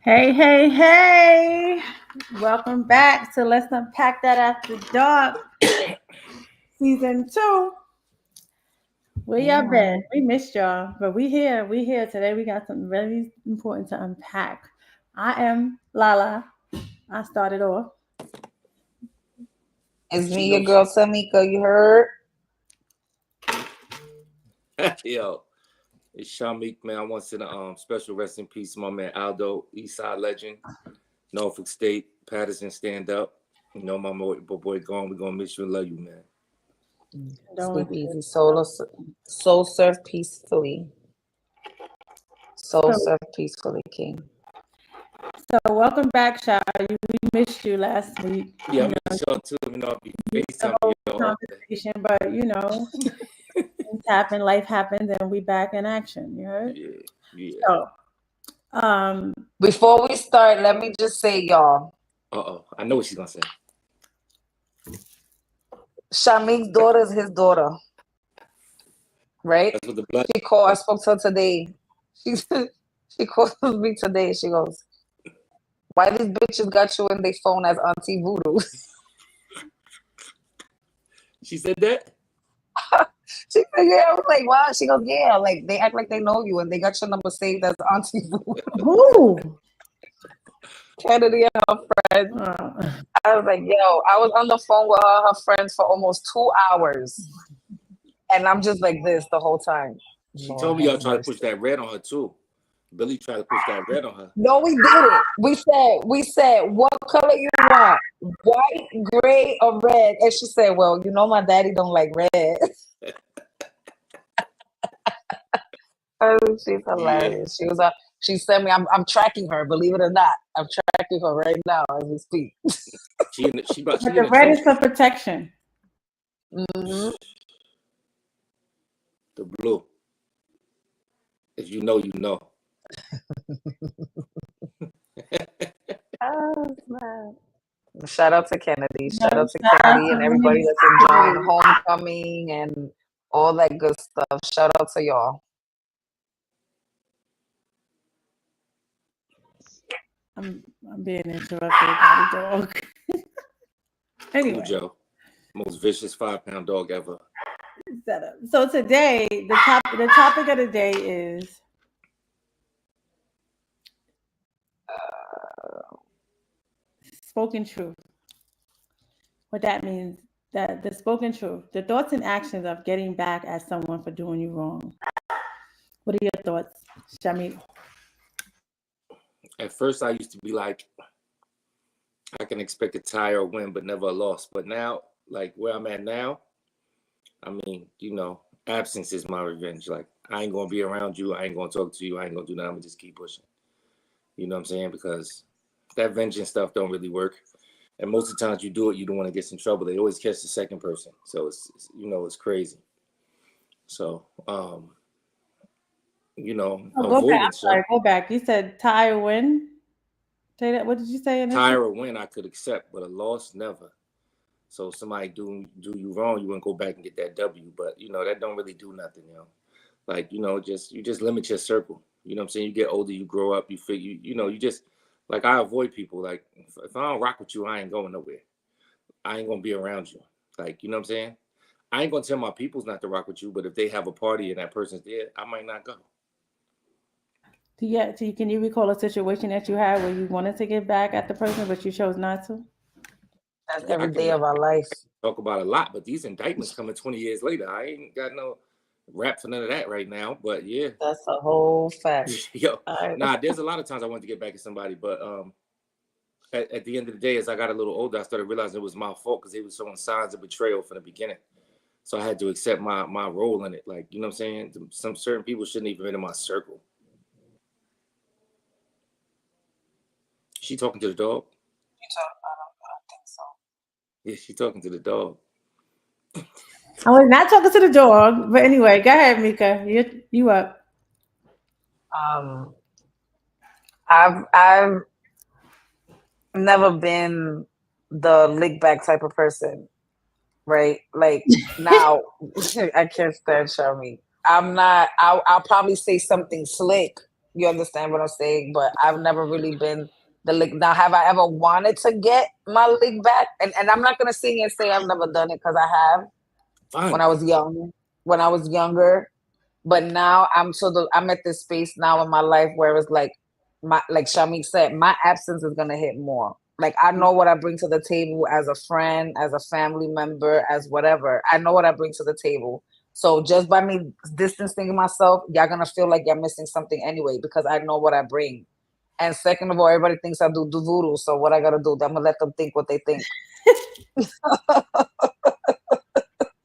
Hey, hey, hey! Welcome back to Let's Unpack That After Dark, Season 2. Where y'all Yeah. been? We missed y'all, but we here. We here today. We got something very important to unpack. I am Lala. I started off. It's She me, your knows. girl Tamika. You heard? Yo, it's Shamik, man. I want to send a special rest in peace to my man Aldo, Eastside legend, Norfolk State, Patterson, stand up. You know, my boy gone. We're gonna miss you and love you, man. Sleep Condolences. easy. Soul surf peacefully. Soul So, surf peacefully, King. so welcome back, Shy. We missed you last week. Yeah, I miss y'all too. You know, I'll be The FaceTime whole y'all all day. conversation, but things happen, life happens, and we back in action. You heard? Yeah, yeah. So, um, Before we start, let me just say, y'all, I know what she's gonna say. Shamik's daughter is his daughter, right? That's what the blood. She called. I spoke to her today. She she called me today. She goes, "Why these bitches got you in their phone as Auntie Voodoo?" She said that. She said, "Yeah." I was like, "Wow." She goes, "Yeah." Like they act like they know you and they got your number saved as Auntie Voodoo. who? Kennedy and her friend. Uh, I was like, yo, I was on the phone with her friends for almost 2 hours. And I'm just like this the whole time. She Lord told me have y'all tried to push mercy. that red on her too. Billy tried to push that red on her. No, we did it. We said, what color you want? White, gray, or red? And she said, well, you know my daddy don't like red. Oh, she's Yeah, hilarious. She sent me, I'm tracking her, believe it or not. I'm tracking her right now as we speak. she but getting the in red trouble. is for protection. Hmm. The blue. If you know, you know. Oh, man. Shout out to Kennedy. Shout No, out to shout out Kennedy to and Minnie everybody that's enjoying Kennedy. homecoming and all that good stuff. Shout out to y'all. I'm being interrupted by the dog. Cool Anyway, Joe. Most vicious 5-pound dog ever. setup. So today, the topic of the day is spoken truth. What that means, that the spoken truth, the thoughts and actions of getting back at someone for doing you wrong. What are your thoughts, Shamit? At first, I used to be like, I can expect a tie or a win, but never a loss. But now, like where I'm at now, I mean, absence is my revenge. Like, I ain't going to be around you. I ain't going to talk to you. I ain't going to do nothing. I'm going to just keep pushing. You know what I'm saying? Because that vengeance stuff don't really work. And most of the times you do it, you don't want to get in trouble. They always catch the second person. So it's crazy. So, Oh, go back. avoiding I'm stuff. sorry. Go back. You said tie or win. Say that. What did you say Tie initially? or win, I could accept, but a loss, never. So somebody do you wrong, you wouldn't go back and get that W. But that don't really do nothing. Like you just limit your circle. You know what I'm saying? You get older, you grow up, you figure you just like I avoid people. Like if I don't rock with you, I ain't going nowhere. I ain't gonna be around you. Like you know what I'm saying? I ain't gonna tell my peoples not to rock with you, but if they have a party and that person's there, I might not go. Yeah. Can you recall a situation that you had where you wanted to get back at the person, but you chose not to? That's Yeah, I every day can of our life. talk about a lot, but these indictments coming 20 years later. I ain't got no rap for none of that right now. But yeah, That's a whole fact. yo, I, there's a lot of times I wanted to get back at somebody, but at the end of the day, as I got a little older, I started realizing it was my fault because they were showing signs of betrayal from the beginning. So I had to accept my role in it. Like, you know what I'm saying? Some certain people shouldn't even been in my circle. She talking to the dog? I don't think so. Yeah, she talking to the dog. I was not talking to the dog, but anyway, go ahead, Mika. You up? Um, I've never been the lick back type of person, right? Like now, I can't stand Charmy. I'm not. I'll probably say something slick, You understand what I'm saying? But I've never really been the lick. Now, have I ever wanted to get my lick back? And I'm not gonna sing and say I've never done it because I have Fine. when I was young, when I was younger. But now I'm at this space now in my life where it's like like Shamik said, my absence is gonna hit more. Like I know what I bring to the table as a friend, as a family member, as whatever. I know what I bring to the table. So just by me distancing myself, y'all gonna feel like you're missing something anyway because I know what I bring. And second of all, everybody thinks I do voodoo. So what I gotta do? I'm gonna let them think what they think.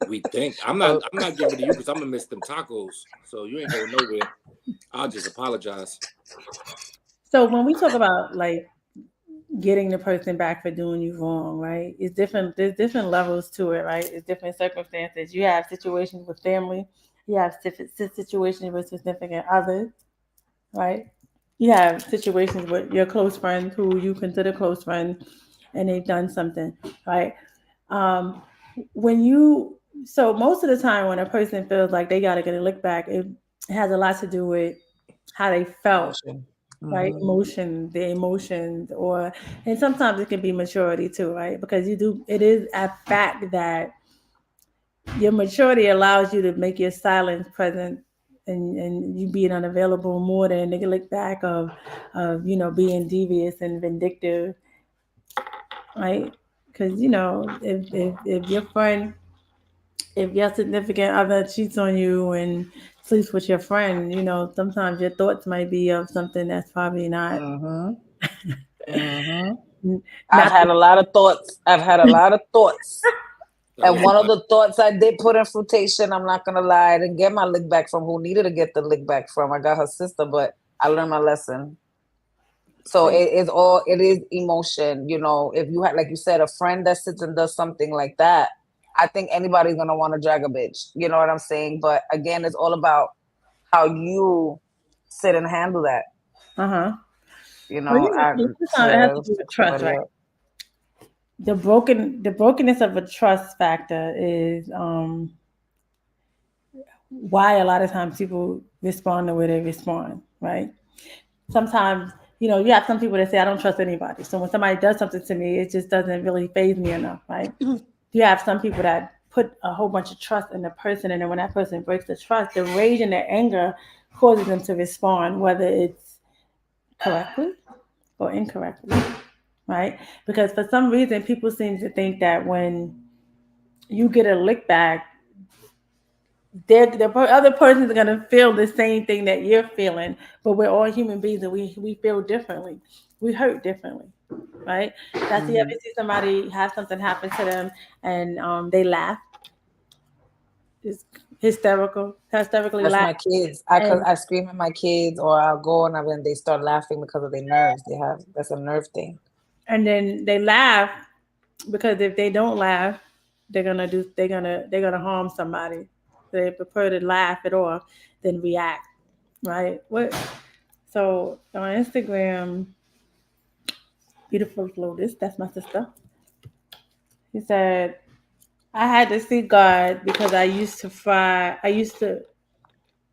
We think I'm not giving it to you because I'm gonna miss them tacos. So you ain't going nowhere. I'll just apologize. So when we talk about like getting the person back for doing you wrong, right? It's different. There's different levels to it, right? It's different circumstances. You have situations with family. You have situations with significant others, right? You have situations with your close friends who you consider close friends, and they've done something, right? Um, when you so most of the time when a person feels like they got to get a lick back, it has a lot to do with how they felt, Emotion. right? Mhm. The emotions, and sometimes it can be maturity too, right? Because it is a fact that your maturity allows you to make your silence present, and you being unavailable more than they can look back of being devious and vindictive, right? Because if your friend, if your significant other cheats on you and sleeps with your friend, sometimes your thoughts might be of something that's probably not Mhm. Mhm. I've not had a lot of thoughts. I've had a lot of thoughts. That And was one of my the thoughts I did put in fruitation, I'm not gonna lie, I didn't get my lick back from who needed to get the lick back from. I got her sister, but I learned my lesson. So see. it is emotion. If you had, like you said, a friend that sits and does something like that, I think anybody's gonna want to drag a bitch. You know what I'm saying? But again, it's all about how you sit and handle that. Uh-huh. You Well, know, I, sometimes it has to to do with fuck trust, somebody right? up. The brokenness of a trust factor is why a lot of times people respond the way they respond, right? Sometimes, you have some people that say, I don't trust anybody. So when somebody does something to me, it just doesn't really phase me enough, right? You have some people that put a whole bunch of trust in the person, and then when that person breaks the trust, the rage and the anger causes them to respond, whether it's correctly or incorrectly, right? Because for some reason, people seem to think that when you get a lick back, the other person is gonna feel the same thing that you're feeling. But we're all human beings, and we feel differently. We hurt differently, right? That's the ever Mhm. see somebody have something happen to them, and they laugh, just hysterically That's laugh, my kids. and I scream at my kids, or I'll go and when they start laughing because of their nerves. That's a nerve thing. then they laugh because if they don't laugh, they're gonna harm somebody. They prefer to laugh it off than react, right? So on Instagram, beautiful Lotus, that's my sister. He said, I had to seek God because I used to,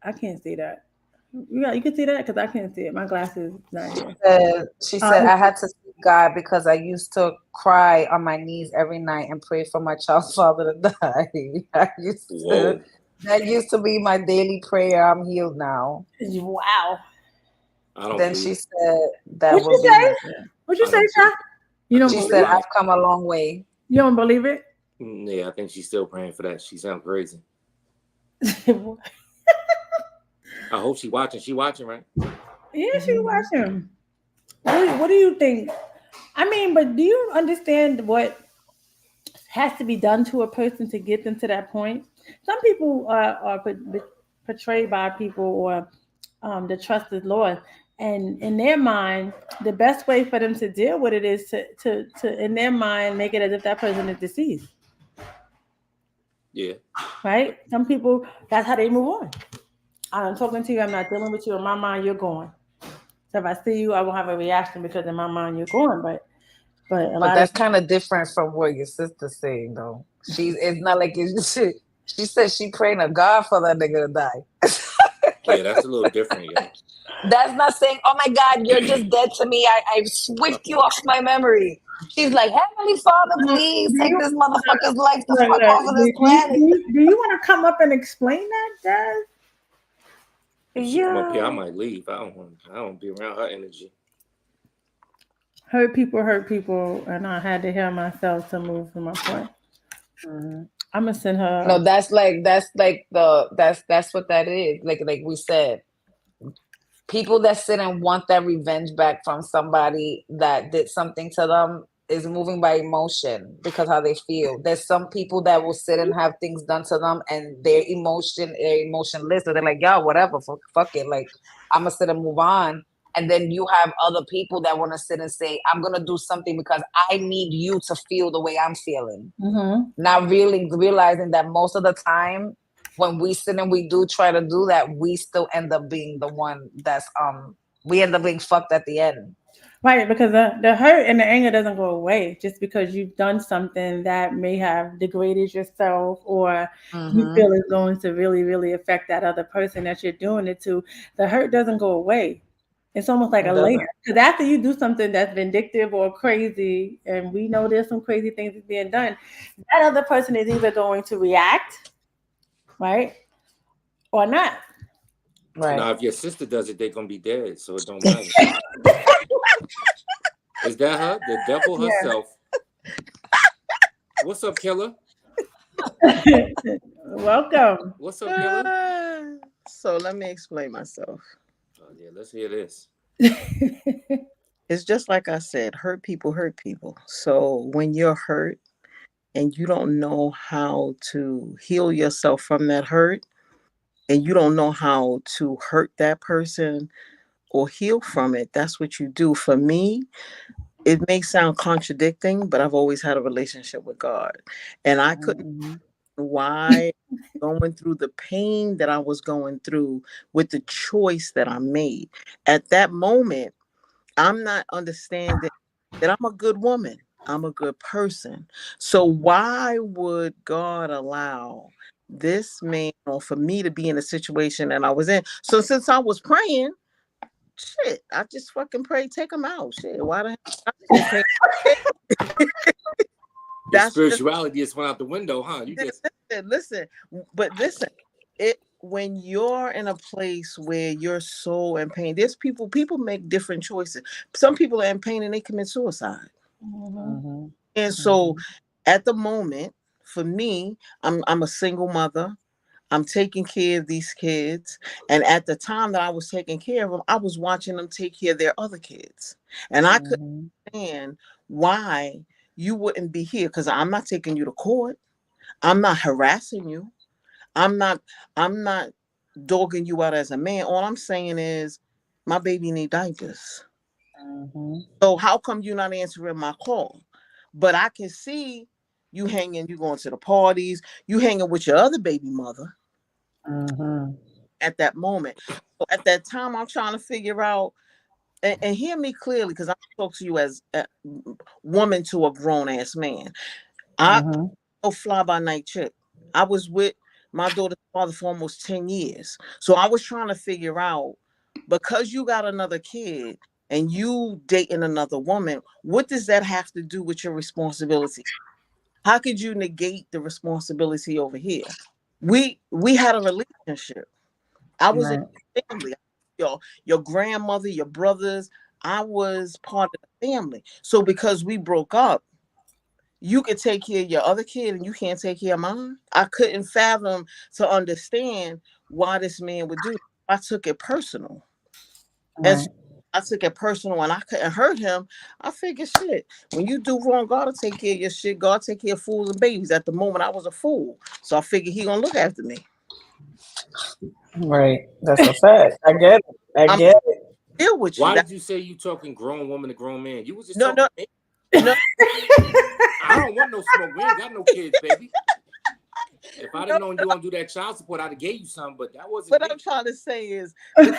I can't see that. You can see that because I can't see it. My glasses not here. She said, I had to seek God because I used to cry on my knees every night and pray for my child's father to die. whoa. That used to be my daily prayer. I'm healed now. Wow. I don't Then believe she it. said that What would you be my say? prayer. What you I say, don't Sha? believe it. You I don't think She she's believe said, it? lying. I've come a long way. You don't believe it? Yeah, I think she's still praying for that. She sounds crazy. I hope she watching. She watching, right? Yeah, she Mhm. watching. What do you think? I mean, but do you understand what has to be done to a person to get them to that point? Some people are portrayed by people, or the trust is lost, and in their mind, the best way for them to deal with it is to in their mind make it as if that person is deceased, Yeah. right? Some people, that's how they move on. I'm talking to you. I'm not dealing with you. In my mind, you're gone. So if I see you, I will have a reaction because in my mind you're gone. But a But lot of that's kind of different from what your sister's saying, though. It's not like she said she praying to God for that nigga to die. Yeah, that's a little different, yo. That's not saying, oh my God, you're just dead to me. I swiped you off my memory. She's like, Heavenly Father, Do please take you, this motherfucker's life the look, fuck look, off of this planet. do you want to come up and explain that, Jazz? If she come up here, I Yeah. might leave. I don't be around her energy. Hurt people, and I had to hear myself to move from my point. Mhm. I'm gonna send her. No, that's what that is. Like we said, people that sit and want that revenge back from somebody that did something to them is moving by emotion because how they feel. There's some people that will sit and have things done to them and they're emotionless. So they're like, yeah, whatever, fuck it. Like, I'm gonna sit and move on. And then you have other people that want to sit and say, I'm gonna do something because I need you to feel the way I'm feeling. Mm-hmm. Not really realizing that most of the time when we sit and we do try to do that, we still end up being the one that's we end up being fucked at the end. Right, because the hurt and the anger doesn't go away just because you've done something that may have degraded yourself or you Mm-hmm. feel is going to really, really affect that other person that you're doing it to. The hurt doesn't go away. It's almost like It a layer. doesn't. Because after you do something that's vindictive or crazy, and we know there's some crazy things that's being done, that other person is either going to react, right, or not. Right. Now, if your sister does it, they're gonna be dead, so it don't matter. Is that her? The devil Yeah. herself. What's up, killer? Welcome. What's up, killer? So let me explain myself. Oh yeah, let's hear this. It's just like I said, hurt people hurt people. So when you're hurt and you don't know how to heal yourself from that hurt, and you don't know how to hurt that person or heal from it, that's what you do. For me, it may sound contradicting, but I've always had a relationship with God. And I couldn't Mm-hmm. why going through the pain that I was going through with the choice that I made. At that moment, I'm not understanding that I'm a good woman. I'm a good person. So why would God allow this man or for me to be in a situation that I was in? So since I was praying, shit, I just fucking prayed, take him out. Shit, why the hell I still can't? Your That's just spirituality just went out the window, huh? You just listen, but listen, it when you're in a place where you're so in pain, there's people make different choices. Some people are in pain and they commit suicide. Mhm. Mm-hmm. And so Mm-hmm. at the moment, for me, I'm a single mother. I'm taking care of these kids. And at the time that I was taking care of them, I was watching them take care of their other kids. And I couldn't Mm-hmm. understand why you wouldn't be here because I'm not taking you to court. I'm not harassing you. I'm not I'm not dogging you out as a man. All I'm saying is my baby need diapers. Mm-hmm. So how come you're not answering my call? But I can see you hanging, you going to the parties, you hanging with your other baby mother Mm-hmm. at that moment. So at that time, I'm trying to figure out and hear me clearly because I talk to you as a woman to a grown ass man. I Mm-hmm. no fly by night chick. I was with my daughter's father for almost 10 years. So I was trying to figure out because you got another kid and you dating another woman, what does that have to do with your responsibility? How could you negate the responsibility over here? We had a relationship. I was in Right. your family. Your grandmother, your brothers, I was part of the family. So because we broke up, you could take care of your other kid and you can't take care of mine. I couldn't fathom to understand why this man would do that. I took it personal. And Right. so I took it personal and I couldn't hurt him. I figured shit. When you do wrong, God will take care of your shit. God take care of fools and babies. At the moment I was a fool. So I figured he gonna look after me. Right. That's a fact. I get it. I I'm get it. deal with you. why That did you say you talking grown woman to grown man? You was just no, talking no, to me. no. I don't want no smoke. We ain't got no kids, baby. If I'd have known you gonna do that child support, I'd have gave you some, but that wasn't What I'm me. trying to say is it's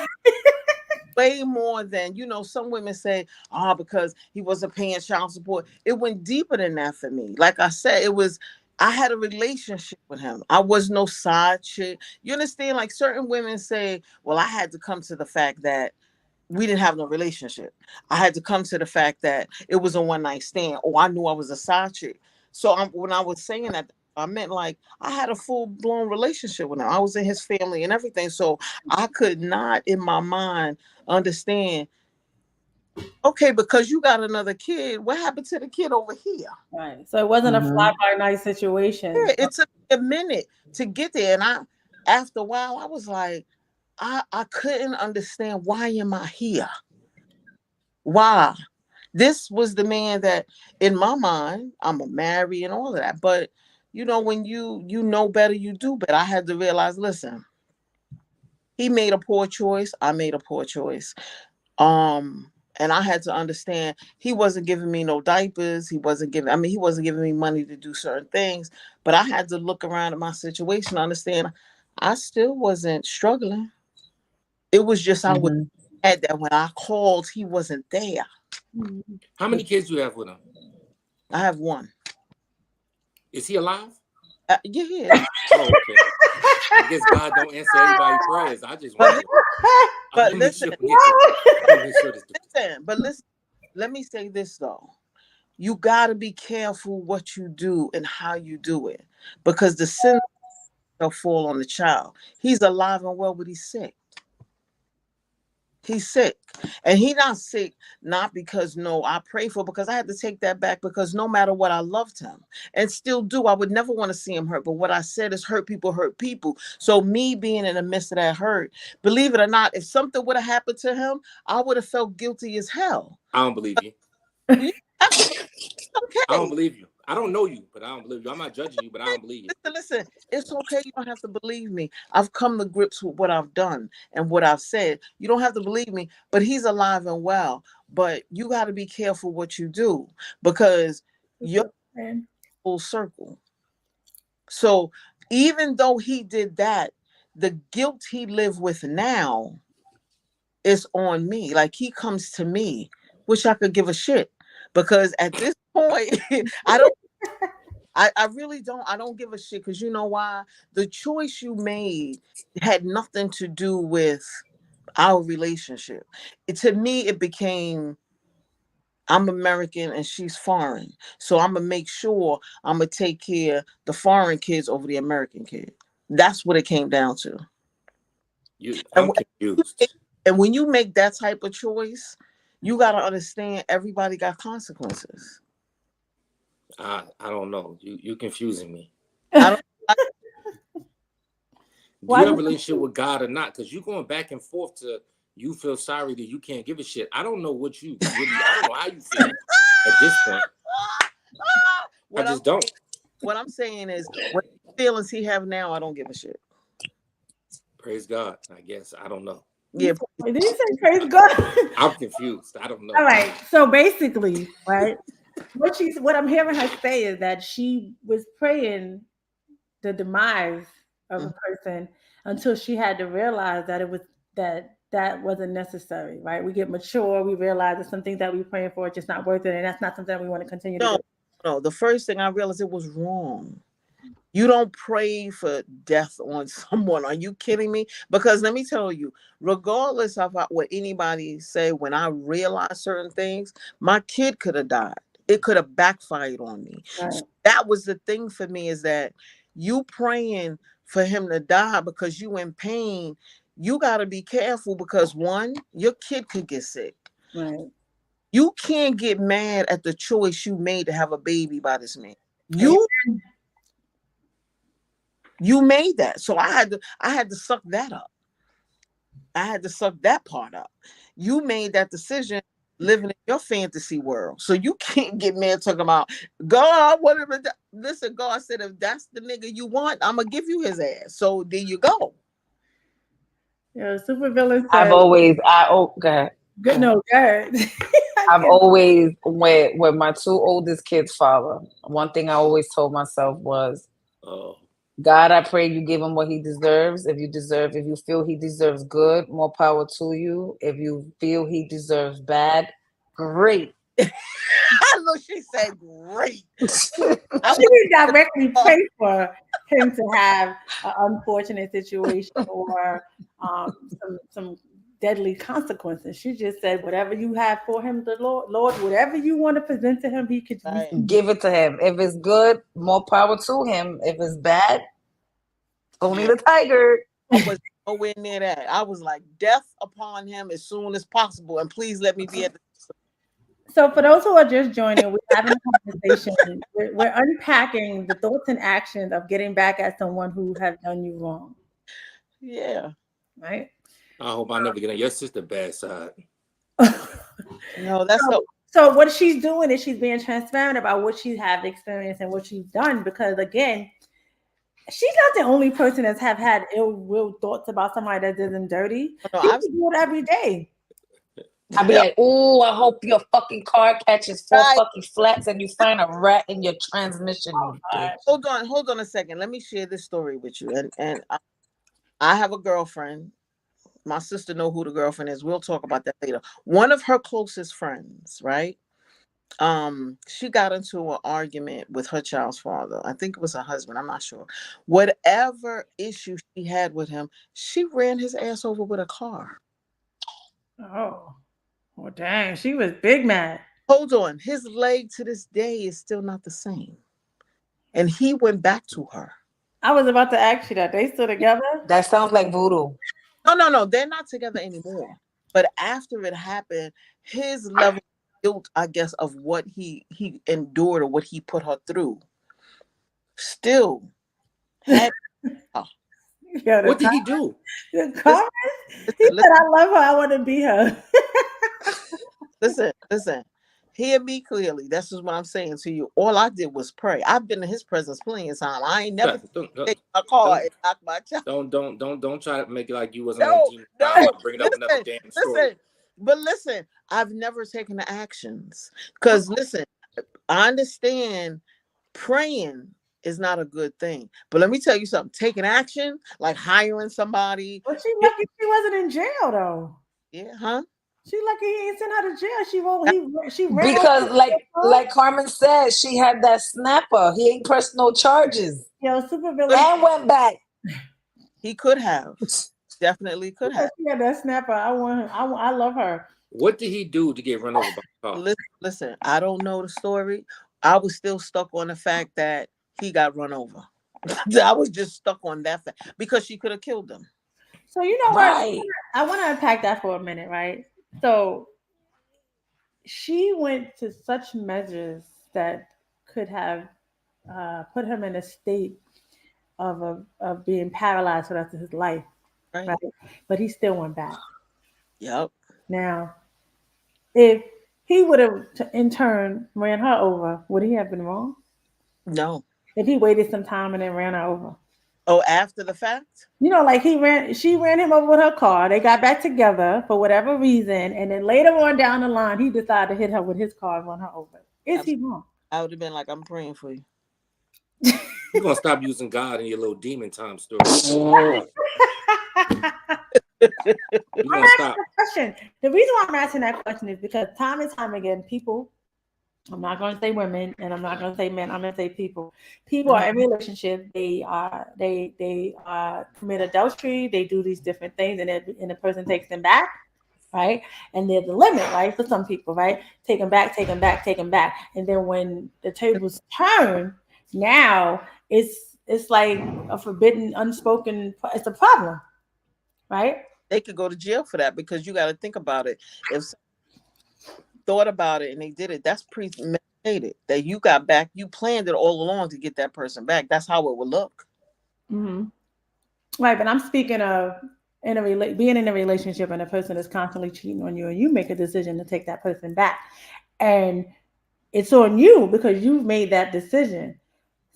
way more than some women say, because he wasn't paying child support. It went deeper than that for me. Like I said, it was I had a relationship with him. I was no side chick. You understand? Like certain women say, well, I had to come to the fact that we didn't have no relationship. I had to come to the fact that it was a one night stand. Oh, I knew I was a side chick. So when I was saying that, I meant like I had a full blown relationship with him. I was in his family and everything. So I could not, in my mind, understand. Okay, because you got another kid, what happened to the kid over here? Right. So it wasn't a Mm-hmm. fly by night situation. Yeah, it took me a minute to get there, and after a while, I was like, I couldn't understand, why am I here? Why? This was the man that, in my mind, I'm a marry and all of that. But when you know better, you do better. I had to realize, listen, he made a poor choice. I made a poor choice. And I had to understand he wasn't giving me no diapers. He wasn't giving me money to do certain things. But I had to look around at my situation, understand I still wasn't struggling. It was just I was Mm-hmm. mad that when I called, he wasn't there. Mhm. How many kids do you have with him? I have one. Is he alive? Yeah, he is. Oh, okay. I guess God don't answer everybody's prayers. I just But wonder. I but want to make listen, sure. I want to make sure this. but listen. Let me say this though. You got to be careful what you do and how you do it, because the sin shall fall on the child. He's alive and well, but he's sick. He's sick. And he not sick, not because no, I pray for, because I had to take that back, because no matter what, I loved him and still do. I would never want to see him hurt. But what I said is hurt people hurt people. So me being in the midst of that hurt, believe it or not, if something would have happened to him, I would have felt guilty as hell. I don't believe you. You have to I don't okay. believe you. I don't know you, but I don't believe you. I'm not judging you, but I don't believe you. Listen, it's okay. You don't have to believe me. I've come to grips with what I've done and what I've said. You don't have to believe me, but he's alive and well. But you got to be careful what you do, because you're full circle. So even though he did that, the guilt he lived with now is on me. Like he comes to me, wish I could give a shit, because at this point, I don't. I really don't. I don't give a shit, because you know why? The choice you made had nothing to do with our relationship. To me, it became, I'm American and she's foreign. So I'm gonna make sure I'm gonna take care of the foreign kids over the American kid. That's what it came down to. I'm And, confused. and when you make that type of choice, you gotta understand everybody got consequences. I don't know. You confusing me. I don't. Do you Why have a do relationship with God or not? Because you're going back and forth to you feel sorry that you can't give a shit. I don't know what you really. I don't know how you feel at this point. I what I'm just don't. what I'm saying is, what feelings he have now, I don't give a shit. Praise God. I guess I don't know. Yeah, did you say praise God? I'm confused. I don't know. All right. So basically, right, what I'm hearing her say is that she was praying the demise of a person until she had to realize that that wasn't necessary, right? We get mature, we realize that some things that we're praying for are just not worth it, and that's not something that we want to continue to do. no, no. The first thing I realized, it was wrong. You don't pray for death on someone. Are you kidding me? Because let me tell you, regardless of what anybody say, when I realized certain things, my kid could have died. It could have backfired on me. Right. So that was the thing for me, is that you praying for him to die because you in pain, you got to be careful, because one, your kid could get sick. Right. You can't get mad at the choice you made to have a baby by this man. Amen. You made that. So I had to suck that up. I had to suck that part up. You made that decision living in your fantasy world. So you can't get mad talking about God, whatever. Listen, God said, if that's the nigga you want, I'm gonna give you his ass. So there you go. Yeah, super villain I've said, always, go ahead. good, no, good. I've always, with my two oldest kids' father, one thing I always told myself was, Oh, God, I pray you give him what he deserves. If you feel he deserves good, more power to you. If you feel he deserves bad, great. I look, she said, great. She didn't directly pray for him to have an unfortunate situation or some deadly consequences. She just said, whatever you have for him, the Lord, whatever you want to present to him, he could Right. receive. Give it to him. If it's good, more power to him. If it's bad, only the tiger. I was nowhere near that. I was like, death upon him as soon as possible. And please let me be at the. So, for those who are just joining, we're having a conversation. We're unpacking the thoughts and actions of getting back at someone who has done you wrong, Yeah. right? I hope I never get on your sister bad side. No, that's the. So what she's doing is she's being transparent about what she have experienced and what she's done. Because again, she's not the only person that's have had ill will thoughts about somebody that did them dirty. No, People do it every day. I'd be like, oh, I hope your fucking car catches 4 Right. fucking flats and you find a rat in your transmission, you bitch. Hold on a second. Let me share this story with you. And I have a girlfriend. My sister know who the girlfriend is. We'll talk about that later. One of her closest friends, right? She got into an argument with her child's father. I think it was her husband. I'm not sure. Whatever issue she had with him, she ran his ass over with a car. Oh, well, dang, she was big mad. Hold on. His leg to this day is still not the same. And he went back to her. I was about to ask you that. They still together? That sounds like voodoo. No. They're not together anymore. But after it happened, his level of guilt, I guess, of what he endured or what he put her through, still had. Yo, What did he do? the comment? He said, "I love her. I want to be her." Listen. Hear me clearly. That's just what I'm saying to you. All I did was pray. I've been in his presence plenty of time. I ain't never take a car and knock my child. Don't try to make it like you wasn't No, on team by bringing up another damn story. Listen, I've never taken the actions. Because listen, I understand praying is not a good thing. But let me tell you something. Taking action, like hiring somebody. Well, she lucky she wasn't in jail though. Yeah, huh? She lucky he ain't sent her to jail. She ran Because over like Carmen said, she had that snapper. He ain't pressed no charges. yo, super villain. And went back. He could have. Definitely could have. She had that snapper. I want her. I love her. What did he do to get run over by a car? Listen, I don't know the story. I was still stuck on the fact that he got run over. I was just stuck on that fact because she could have killed him. So you know Right. what? I want to unpack that for a minute, right? So she went to such measures that could have put him in a state of being paralyzed for the rest of his life, Right. right? But he still went back. Yep. Now, if he would have in turn ran her over, would he have been wrong? No. If he waited some time and then ran her over. Oh, after the fact? You know, like she ran him over with her car. They got back together for whatever reason, and then later on down the line, he decided to hit her with his car and run her over. Is he wrong? I would have been like, I'm praying for you. You're gonna stop using God in your little demon time story. You're gonna stop. Question. The reason why I'm asking that question is because time and time again, people, I'm not going to say women and I'm not going to say men, I'm going to say people. People are in relationship, they commit adultery, they do these different things, and the person takes them back, right? And there's a limit, right? For some people, right? Take them back. And then when the tables turn, now it's like a forbidden, unspoken, it's a problem, right? They could go to jail for that because you got to think about it. If thought about it and they did it, that's premeditated. That you got back, you planned it all along to get that person back. That's how it would look. Mm-hmm. Right, but I'm speaking of being in a relationship and a person is constantly cheating on you, and you make a decision to take that person back, and it's on you because you've made that decision.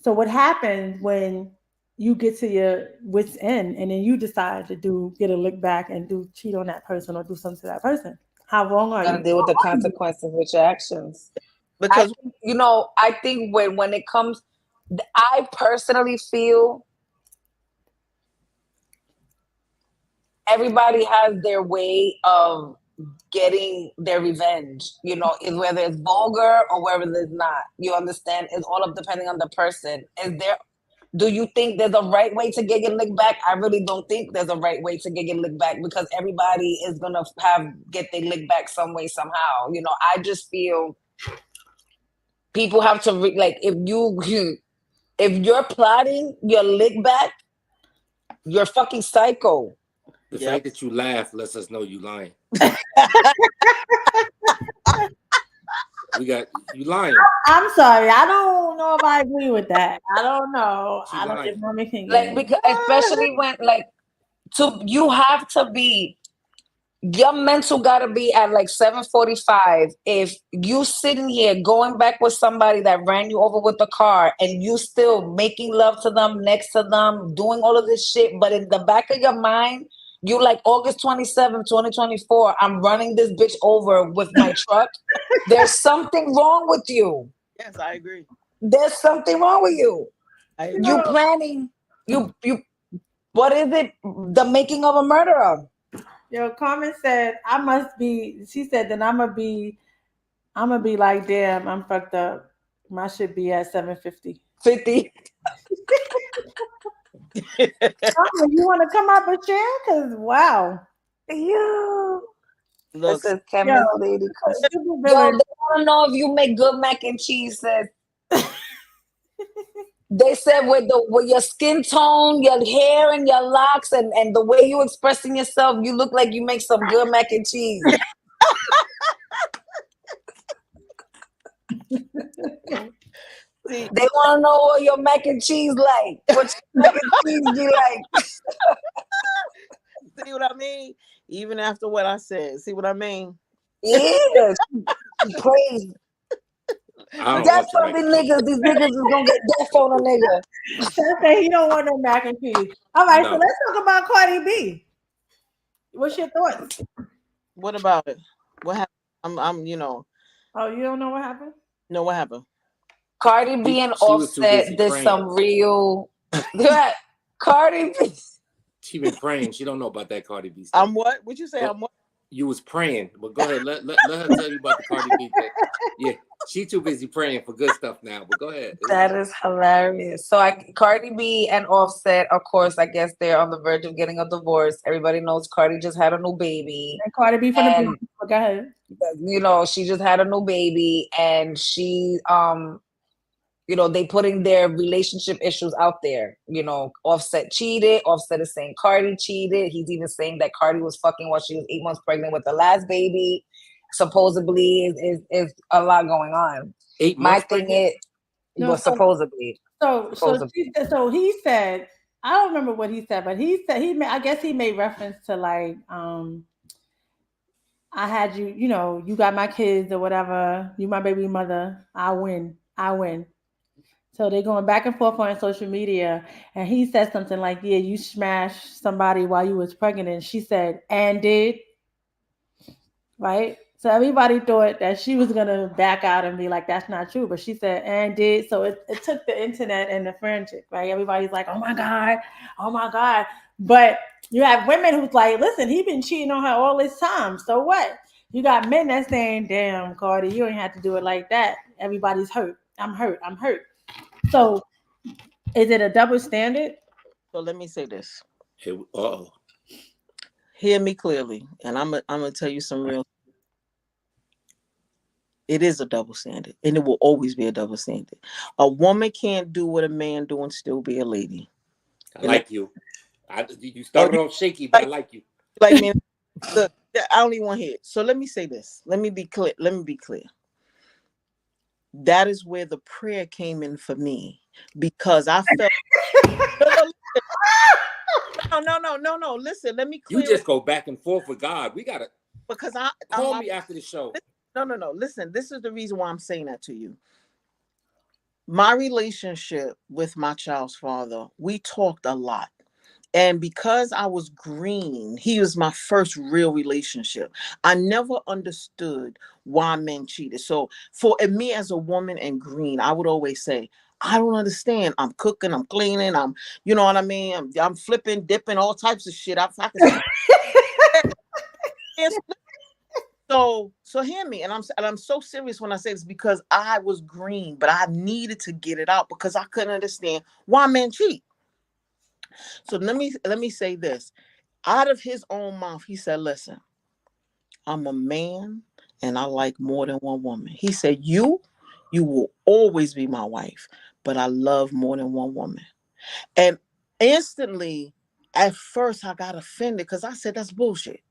So what happens when you get to your wits end and then you decide to get a look back and cheat on that person or do something to that person? How wrong are You gotta you? deal with the consequences with your actions. Because I think when it comes, I personally feel everybody has their way of getting their revenge. You know, whether it's vulgar or whether it's not. You understand? It's all up depending on the person. Do you think there's a right way to get your lick back? I really don't think there's a right way to get your lick back, because everybody is gonna get their lick back some way, somehow. You know, I just feel people have to like, if you're plotting your lick back, you're fucking psycho. The fact that you laugh lets us know you lying. We got you lying. I'm sorry. I don't know if I agree with that. I don't know. She I don't lying. think my opinion. Like, because especially when you have to be, your mental gotta be at like 7:45. If you sitting here going back with somebody that ran you over with the car, and you still making love to them, next to them, doing all of this shit, but in the back of your mind, you like, August 27th, 2024, I'm running this bitch over with my truck. There's something wrong with you. Yes, I agree. There's something wrong with you. I agree. You planning, you what is it? The making of a murderer. Yo, Carmen said, I must be, she said, then I'm gonna be like, damn, I'm fucked up. My shit be at 750. 50. Carmen, you want to come up and share? Because, wow. Yeah. Look, This is Yo, chemist lady. Yo, they want to know if you make good mac and cheese. Says they said with your skin tone, your hair, and your locks, and the way you expressing yourself, you look like you make some good mac and cheese. see, They want to know what your mac and cheese like. What your mac and cheese be like? see what I mean? Even after what I said, see what I mean? Yeah, crazy. Death on these niggas. These niggas is gonna get death on a nigga. Say he don't want no mac and cheese. All right, so let's talk about Cardi B. What's your thoughts? What about it? What happened? I'm Oh, you don't know what happened? No, what happened? Cardi B and Offset did some real. Cardi B. She been praying. She don't know about that Cardi B stuff. I'm what? What'd you say? I'm what? You was praying, but go ahead. Let her tell you about the Cardi B thing. Yeah, she too busy praying for good stuff now. But go ahead. That is hilarious. So Cardi B and Offset, of course, I guess they're on the verge of getting a divorce. Everybody knows Cardi just had a new baby. And Cardi B from the go ahead. You know, she just had a new baby, and she you know, they putting their relationship issues out there. You know, Offset cheated. Offset is saying Cardi cheated. He's even saying that Cardi was fucking while she was 8 months pregnant with the last baby. Supposedly, is a lot going on. 8 months. My thing is, supposedly. So he said, I don't remember what he said, but he said I guess he made reference to like, I had you, you know, you got my kids or whatever. You my baby mother. I win. I win. So they're going back and forth on social media, and he said something like, "Yeah, you smashed somebody while you was pregnant." And she said, "And did." Right? So everybody thought that she was gonna back out and be like, "That's not true," but she said, "And did." So it took the internet and the frantic, right? Everybody's like, "Oh my god, oh my god!" But you have women who's like, "Listen, he been cheating on her all this time. So what?" You got men that's saying, "Damn, Cardi, you ain't have to do it like that. Everybody's hurt. I'm hurt. I'm hurt." So, is it a double standard? So let me say this. Uh-oh. Hear me clearly, and I'm gonna tell you some real. It is a double standard, and it will always be a double standard. A woman can't do what a man do and still be a lady. I like you. You started off shaky, but I like you. Like me. Look, I don't even want to hear it. So let me say this. Let me be clear. That is where the prayer came in for me, because I felt no. Listen, let me clear. You just go back and forth with God. We gotta because call me after the show. No. Listen, this is the reason why I'm saying that to you. My relationship with my child's father, we talked a lot. And because I was green, he was my first real relationship. I never understood why men cheated. So for me as a woman and green, I would always say, I don't understand. I'm cooking, I'm cleaning, you know what I mean? I'm flipping, dipping, all types of shit. I can So hear me, and I'm so serious when I say this because I was green, but I needed to get it out because I couldn't understand why men cheat. So let me say this. Out of his own mouth, he said, "Listen, I'm a man and I like more than one woman." He said, you will always be my wife, but I love more than one woman." And instantly, at first, I got offended because I said, "That's bullshit.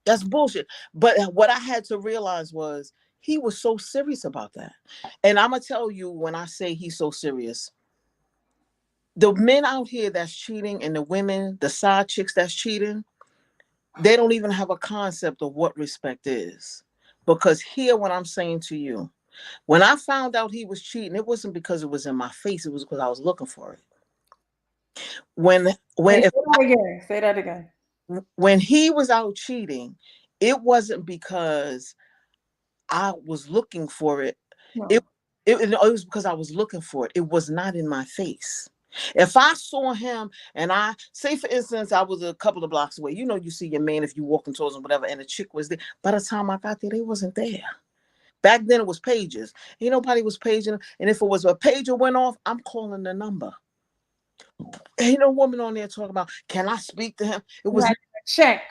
That's bullshit." But what I had to realize was he was so serious about that. And I'm going to tell you, when I say he's so serious, the men out here that's cheating and the women, the side chicks that's cheating, they don't even have a concept of what respect is. Because hear what I'm saying to you. When I found out he was cheating, it wasn't because it was in my face. It was because I was looking for it. When Wait, when if, say that again. Say that again. when he was out cheating, it wasn't because I was looking for it. It, No. it was because I was looking for it. It was not in my face. If I saw him and I say, for instance, I was a couple of blocks away, you see your man if you walking towards him, whatever, and the chick was there. By the time I got there, they wasn't there. Back then it was pages. Ain't nobody was paging. And if it was a pager went off, I'm calling the number. Ain't no woman on there talking about, can I speak to him? It You was had to check.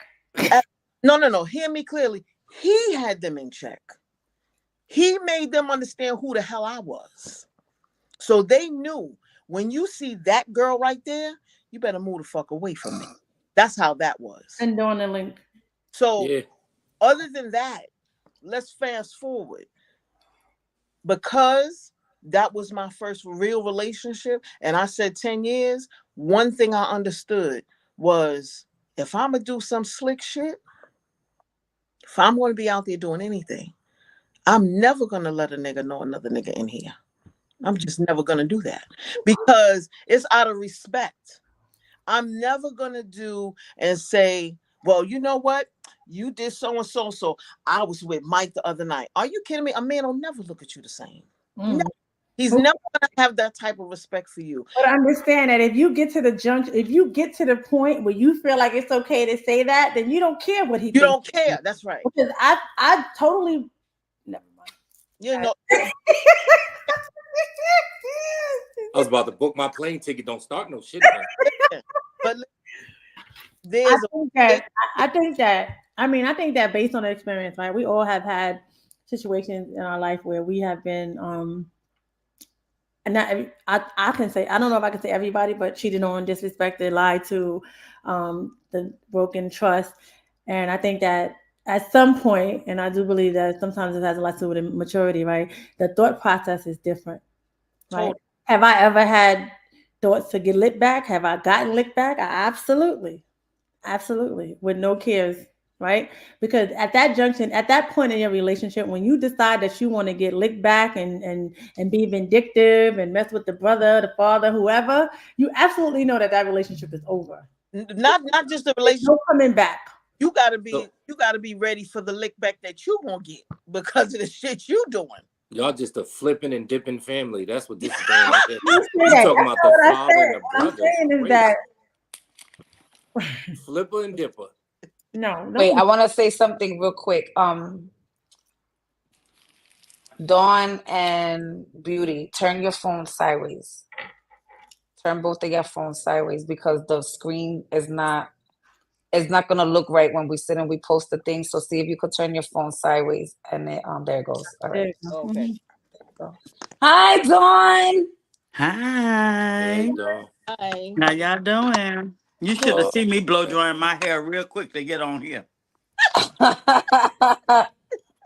no. Hear me clearly. He had them in check. He made them understand who the hell I was. So they knew when you see that girl right there, you better move the fuck away from me. That's how that was. And on the link. So Yeah. other than that, let's fast forward. Because that was my first real relationship, and I said 10 years, one thing I understood was if I'm gonna do some slick shit, if I'm gonna be out there doing anything, I'm never gonna let a nigga know another nigga in here. I'm just never gonna do that because it's out of respect. I'm never gonna do and say, well, you know what? You did so and so. So I was with Mike the other night. Are you kidding me? A man will never look at you the same. Mm. He's never gonna have that type of respect for you. But understand that if you get to the if you get to the point where you feel like it's okay to say that, then you don't care what he You thinks. don't care. That's right. Because I totally never mind. You know, I was about to book my plane ticket. Don't start no shit again. but I there's a think that I think that I think that based on the experience, right? We all have had situations in our life where we have been and not I can say I don't know if I can say everybody, but cheated on, disrespected, lied to, the broken trust, and I think that at some point, and I do believe that sometimes it has a lot to do with maturity, right? The thought process is different, right? total. Have I ever had thoughts to get licked back? Have I gotten licked back? Absolutely, absolutely, with no cares, right? Because at that junction, at that point in your relationship, when you decide that you want to get licked back and be vindictive and mess with the brother, the father, whoever, you absolutely know that that relationship is over. Not just the There's relationship. no coming back. So You gotta be ready for the lick back that you gonna get because of the shit you doing. y'all just a flipping and dipping family. That's what this is going on here. I didn't say You that. talking That's about not the what I father and said. the What I'm brother is saying is crazy. that Flipper and dipper. no, Wait, no. I want to say something real quick. Dawn and Beauty, turn your phone sideways. Turn both of your phones sideways because the screen is not it's not gonna look right when we sit and we post the thing. So see if you could turn your phone sideways and it, there it goes. All There right. you go. Okay. Go. Hi, Dawn. Hey, Hi. dog. Hi. How y'all doing? You should have Good. seen me blow drying my hair real quick to get on here.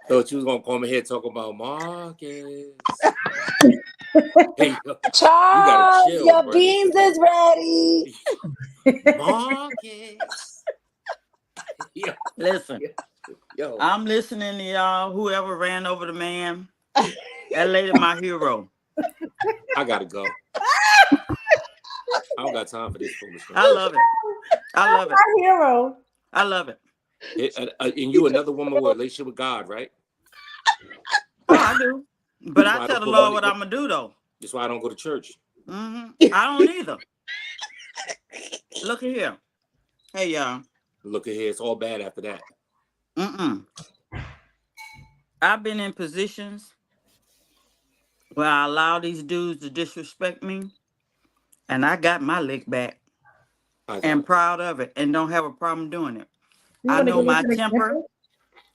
Thought you was gonna come in here talk about Marcus. Hey, yo, you gotta Charles, chill, your bro. beans is ready. Marcus. Yo, Listen, yo. I'm listening to y'all. Whoever ran over the man, that lady my hero. I gotta go. I don't got time for this foolishness. I love it. I love it. My hero. I love it. And you another woman with a relationship with God, right? Oh, I do. But That's I why I tell don't the put Lord money. what I'm going to do, though. That's why I don't go to church. I don't either. Look at here. Hey, y'all. Look at here, it's all bad after that. I've been in positions where I allow these dudes to disrespect me, and I got my lick back I got and it. proud of it and don't have a problem doing it. You I want to know give us my an temper, example?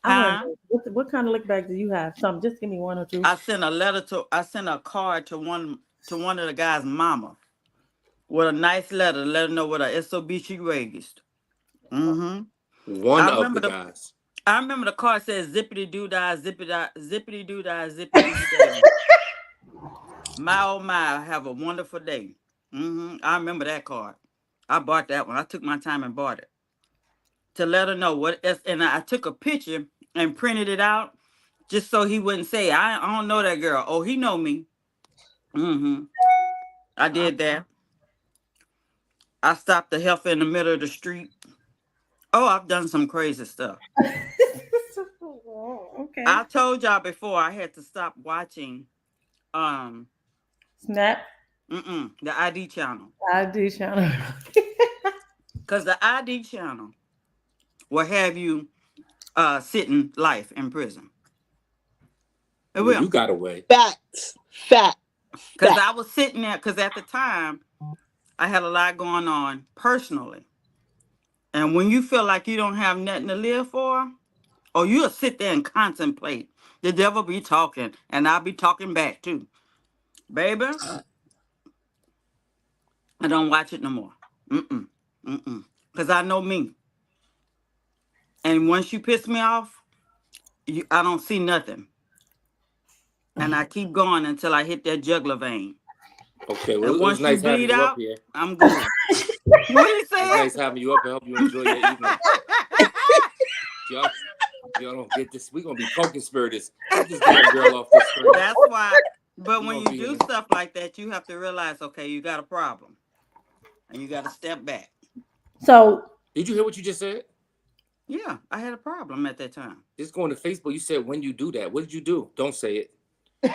I want huh? to. What kind of look back do you have? Some. Just give me one or two. I sent a card to one of the guy's mama with a nice letter to let her know what a SOB she raised. Mm-hmm. One I of remember the the guys. I remember the card says zippity doo dah, zippity doo dah, zippity doo dah. My oh my, have a wonderful day. I remember that card. I bought that one. I took my time and bought it to let her know what. And I took a picture and printed it out just so he wouldn't say I don't know that girl. Oh, he know me. Mm-hmm. I did that. I stopped the heifer in the middle of the street. Oh, I've done some crazy stuff. Okay. I told y'all before I had to stop watching um Snap. the ID channel. I do, Shauna. Because the ID channel will have you sitting life in prison. It Well, you will. got away. Facts. Fact. Because Fact. I was sitting there, because at the time I had a lot going on personally. And when you feel like you don't have nothing to live for, or you'll sit there and contemplate. The devil be talking, and I'll be talking back too. Baby, I don't watch it no more. Mm-mm. Mm-mm. Because I know me. And once you piss me off, I don't see nothing. And I keep going until I hit that jugular vein. Okay, well, And it was once you nice having bleed you up out, here. I'm good. What he It's said? nice having you up and help you enjoy your evening. Y'all, y'all don't get this. We're gonna be co-conspirators. Get this damn girl off this screen. That's why. But We're when gonna you be in do it. stuff like that, you have to realize, okay, you got a problem. And you got to step back. So Did you hear what you just said? Yeah, I had a problem at that time. Just going to Facebook. You said when you do that. What did you do? Don't say it.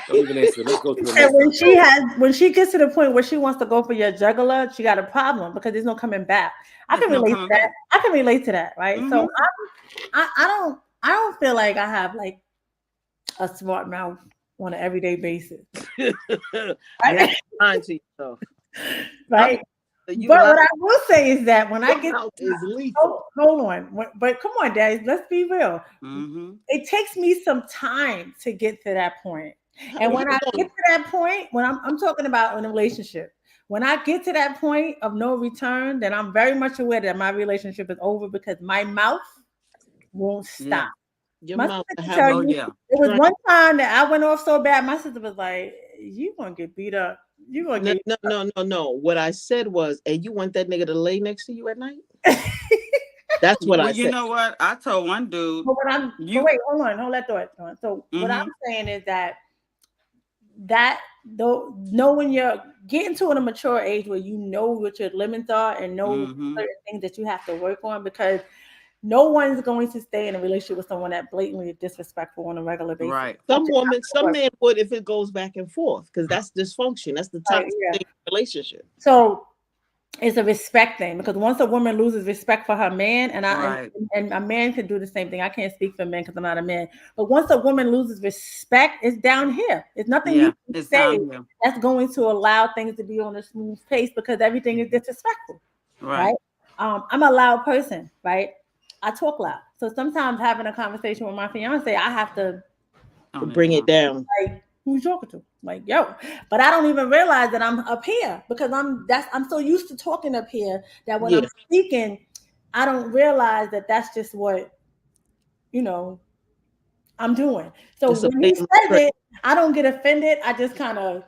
Don't even answer. Let's go to the and next topic. when she gets to the point where she wants to go for your juggler, she got a problem because there's no coming back. I There's can no relate to coming that. back. I can relate to that, right? So Mm-hmm. I don't feel like I have like a smart mouth on an everyday basis. You Right? have to mind to yourself. Right. You But lie. what I will say is that when I Your get mouth is lethal. hold on, but come on, Daddy, let's be real. Mm-hmm. It takes me some time to get to that point. And How when I get long? to that point, when I'm talking about in a relationship, when I get to that point of no return, then I'm very much aware that my relationship is over because my mouth won't stop. Yeah. Your My mouth sister will can have tell a Oh, you yeah. it was strength. one time that I went off so bad, my sister was like, you gonna get beat up. You gonna No, get no, no, no, no. What I said was, hey, you want that nigga to lay next to you at night? That's what Well, I you said. know what? I told one dude, but you. wait, hold that thought. So what I'm Mm-hmm. saying is that though knowing you're getting to a mature age where you know what your limits are and know Mm-hmm. certain things that you have to work on because no one's going to stay in a relationship with someone that blatantly is disrespectful on a regular basis. Right. Some woman, some man would if it goes back and forth, because that's dysfunction. That's the Right, toxic yeah. thing in a relationship. So it's a respect thing because once a woman loses respect for her man, Right. and a man can do the same thing. I can't speak for men because I'm not a man, but once a woman loses respect, it's down here. It's nothing you Yeah. can It's say down here. that's going to allow things to be on a smooth pace because everything is disrespectful, Right. right? I'm a loud person, right? I talk loud, so sometimes having a conversation with my fiance, I have to Tone it Bring it down. down. like, who's talking to? Like, yo. But I don't even realize that I'm up here because I'm so used to talking up here that when Yeah. I'm speaking, I don't realize that that's just what, you know, I'm doing. So It's a when he family says trait. it, I don't get offended. I just kind of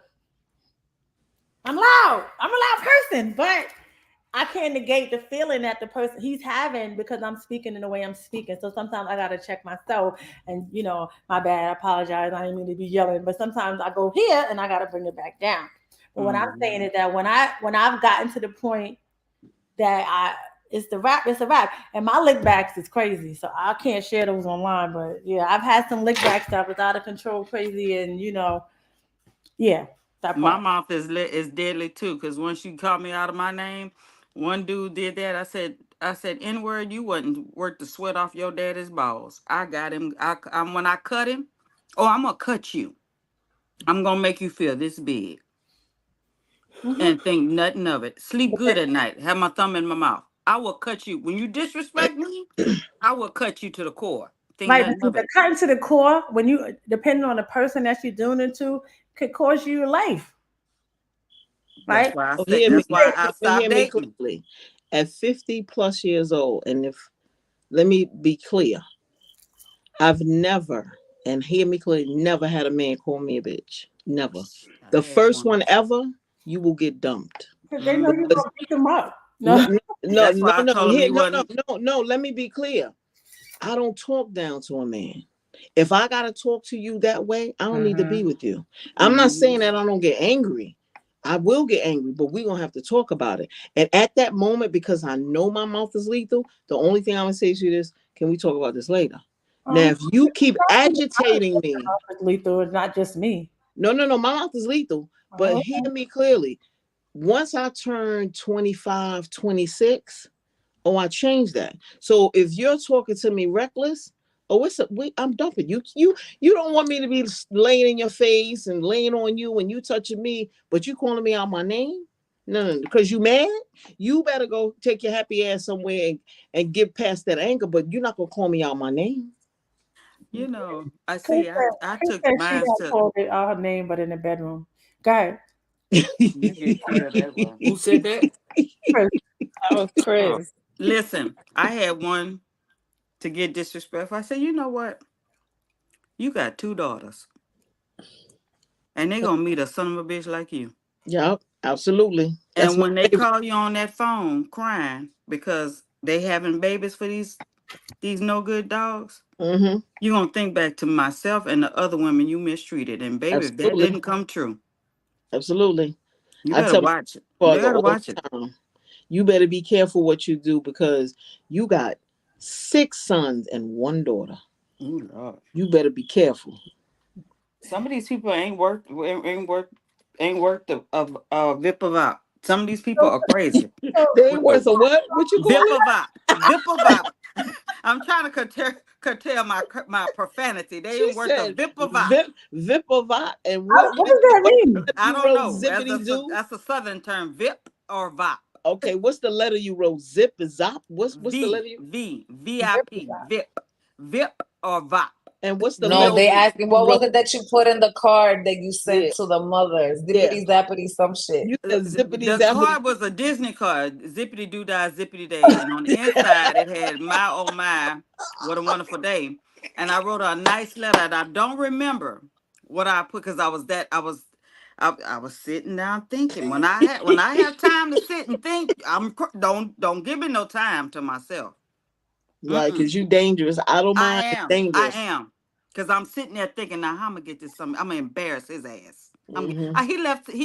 I'm loud. I'm a loud person, but I can't negate the feeling that the person he's having because I'm speaking in the way I'm speaking. So sometimes I gotta check myself and my bad, I apologize. I didn't mean to be yelling. But sometimes I go here and I gotta bring it back down. But what I'm Mm-hmm. saying is that when I've gotten to the point that it's a wrap. And my lick backs is crazy. So I can't share those online. But yeah, I've had some lick backs that was out of control crazy and yeah, that My part. mouth is deadly too, because once you called me out of my name, one dude did that. I said, N-word, you wasn't worth the sweat off your daddy's balls. I got him. When I cut him, or I'm gonna cut you. I'm gonna make you feel this big Mm-hmm. and think nothing of it. Sleep good at night. Have my thumb in my mouth. I will cut you when you disrespect me. I will cut you to the core. Think Right, nothing because of the it. cutting to the core, when you depending on the person that you're doing it to, could cost you your life, That's right? why I So said. That's why I stopped hear me dating. clearly. At 50 plus years old, and if let me be clear, I've never, and hear me clearly, never had a man call me a bitch. Never. I The had first one. one ever, you will get dumped. Because they know you're Hmm. Because gonna beat them up. no, No, no, That's no, why I no, told him here, he no, no, wasn't. no, no. Let me be clear. I don't talk down to a man. If I gotta talk to you that way, I don't need to be mm-hmm. with you. I'm not Hmm. saying that I don't get angry. I will get angry, but we're gonna have to talk about it. And at that moment, because I know my mouth is lethal, the only thing I'm gonna say to you is, can we talk about this later? Now, if you keep agitating me, Lethal, it's not just me. no, no, no, my mouth is lethal, but Oh, hear me clearly. Once I turn 25, 26. Oh, I changed that. So if you're talking to me reckless, oh, I'm dumping you. You don't want me to be laying in your face and laying on you when you touching me, but you calling me out my name? No, no, because you mad. You better go take your happy ass somewhere and get past that anger. But you're not gonna call me out my name. You know, I Chris see. I Chris took said she mine got to. called it out her name, but in the bedroom. Go ahead, You get killed that way. Who said that? Chris. That was Oh, Chris. Listen, I had one to get disrespectful. I said, you know what? You got two daughters, and they gonna meet a son of a bitch like you. Yep, absolutely. That's And my when they favorite. call you on that phone crying because they having babies for these no good dogs, Hmm. you gonna think back to myself and the other women you mistreated. And baby, if that Absolutely, didn't come true, absolutely. you I better tell my watch it. You father better all watch it. the time. You better be careful what you do because you got 6 sons and 1 daughter. Ooh, Lord. You better be careful. Some of these people ain't worth a vip of out. Some of these people So, are crazy. so, They ain't what the worth a what? What you call it? Vipavop. Vipavop. I'm trying to curtail my profanity. They She ain't worth a said Vipavop. Vipavot. And what what does that what mean? letter I you don't wrote know. zippity do? That's a southern term. Vip or Vop. Okay, what's the letter you wrote? Zip is zop? What's the letter you VIP. Vip or Vop. and what's the No, letter they VOP. asking you what was wrote? it that you put in the card that you sent Yeah, to the mothers? yeah. Dippity zappity some shit. You The, said zippity the zappity. card was a Disney card, zippity doo dah, zippity day, and on the inside it had "My oh my, what a wonderful day," and I wrote a nice letter. And I don't remember what I put because I was sitting down thinking. When I have time to sit and think, don't give me no time to myself. Right, Mm-mm. because you dangerous. I don't I mind am, I dangerous. am, because I'm sitting there thinking now how I'm gonna get this. I'm gonna embarrass his ass. Hmm. He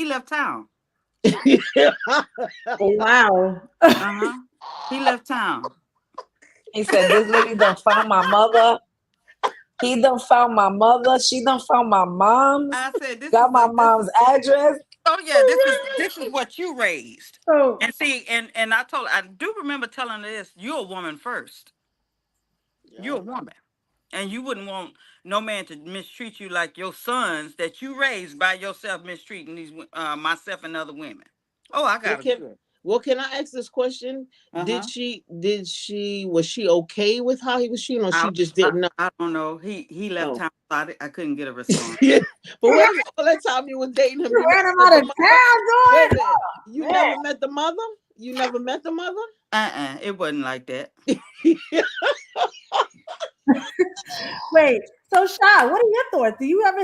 left town. Oh, wow. Uh-huh. He left town. He said, this lady done found my mother. He done found my mother. She done found my mom's. I said, this Got is my a this mom's is address. oh yeah, this is what you raised. So, And see, and I do remember telling her this, you're a woman first. You're Yeah. a woman. And you wouldn't want no man to mistreat you like your sons that you raised by yourself mistreating myself and other women. Oh, I Well, got a can good. well, can I ask this question? Uh-huh. Was she okay with how he was cheating, or I, she just I didn't know? I don't know. He left Oh, town. So I couldn't get a response. yeah. But wait a minute, all that time you was dating him, you you never ran him met out the of mother. town, Wait a George? minute, Oh, you man. never met the mother. You never met the mother. It wasn't like that. Wait, so Shy, what are your thoughts? Do you ever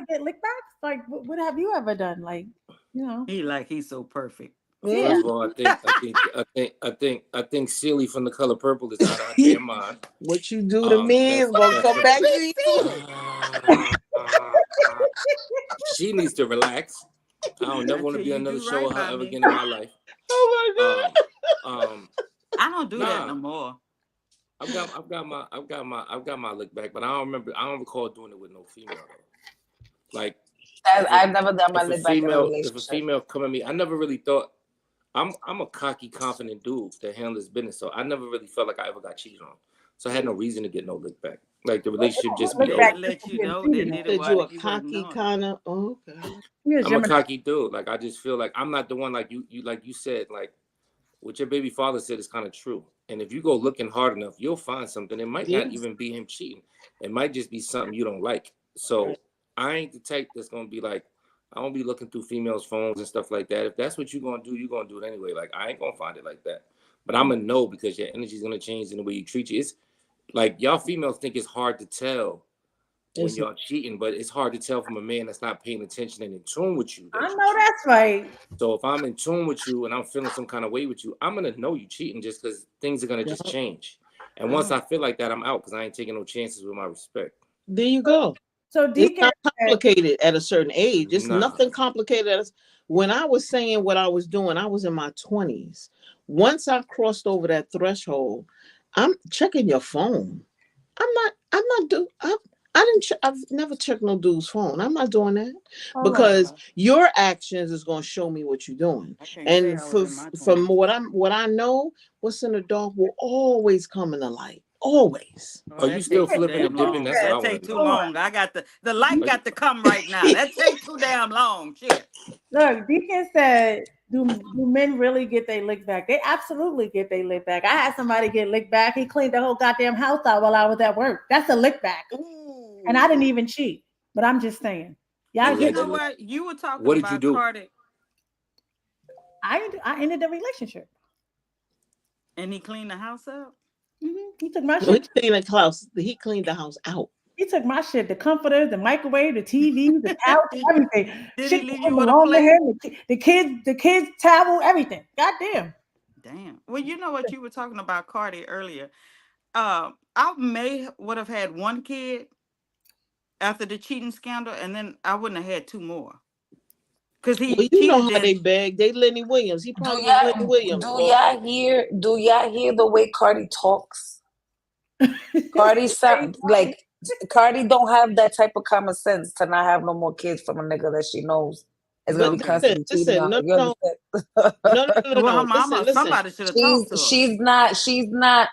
get licked back? Like, what have you ever done? Like, you know, He's so perfect. yeah. First of all, I think Silly from The Color Purple is out of her damn mind. What you do to me is That's gonna that's come the back to you. she needs to relax. I don't never want to Until be on you another do show right with her by ever me. again in my life. Oh my Um, um, I don't do that nah, no more. I've got my look back, but I don't remember. I don't recall doing it with no female though. Like if a I've never done my if a live back in a relationship. female come at me, I never really thought I'm a cocky, confident dude that handles business. So I never really felt like I ever got cheated on. So I had no reason to get no look back. Like the relationship just Look be They over. back didn't just let for you being know. They cheated did on. it Said you while a you wasn't cocky knowing. kind of. Oh, okay. You're a I'm a Gemini. cocky dude. Like I just feel like I'm not the one like you like you said, like what your baby father said is kind of true. And if you go looking hard enough, you'll find something. It might not Yes. even be him cheating. It might just be something you don't like. Right. So I ain't the type that's gonna be like, I won't be looking through females' phones and stuff like that. If that's what you're gonna do, you're gonna do it anyway. Like I ain't gonna find it like that. But I'm gonna know because your energy's gonna change in the way you treat you. It's like y'all females think it's hard to tell when It's y'all cheating, but it's hard to tell from a man that's not paying attention and in tune with you I that you know cheat. that's right. So if I'm in tune with you and I'm feeling some kind of way with you, I'm gonna know you cheating just because things are gonna yeah. just change. And once I feel like that, I'm out because I ain't taking no chances with my respect. There you go. So It's Deacon not said, complicated at a certain age. It's Nah. nothing complicated. When I was saying what I was doing, I was in my 20s. Once I crossed over that threshold, I'm checking your phone. I'm not do I didn't I've never checked no dude's phone. I'm not doing that hold on. because your actions is going to show me what you're doing. I can't say And I was in my from 20s. what I know, what's in the dark will always come in the light. Always. Oh, Are you that still take too flipping and damn dipping? long. That's what Said, I That want take to too know. hold on. long. The light Are you, got to come right now. That take too damn long. Shit. Look, Deacon said, do men really get their lick back? They absolutely get their lick back. I had somebody get licked back. He cleaned the whole goddamn house out while I was at work. That's a lick back. And I didn't Ooh. even cheat. But I'm just saying. Y'all But you get know allegedly? what? You were talking What did you about do? Cardi, I ended the relationship. and he cleaned the house up. He took my No, shit. he cleaned the house out. He took my shit, the comforters, the microwave, the TV, the couch, did, everything. did Shit he that leave didn't you with a belong to plate? him, the kids towel, everything. Goddamn. Damn. Well, you know what you were talking about Cardi earlier. I would have had one kid after the cheating scandal, and then I wouldn't have had two more because Well, he you know cheated. how they Then beg. They Lenny Williams. He Do probably was Lenny y'all Williams do for y'all hear do y'all hear the way Cardi talks? Cardi sound like Cardi don't have that type of common sense to not have no more kids from a nigga that she knows is gonna but be okay. constantly cheating listen, on her. no, You no, no, no, understand? no, no, Well, her no. mama, Listen. somebody should have talked to her. She's not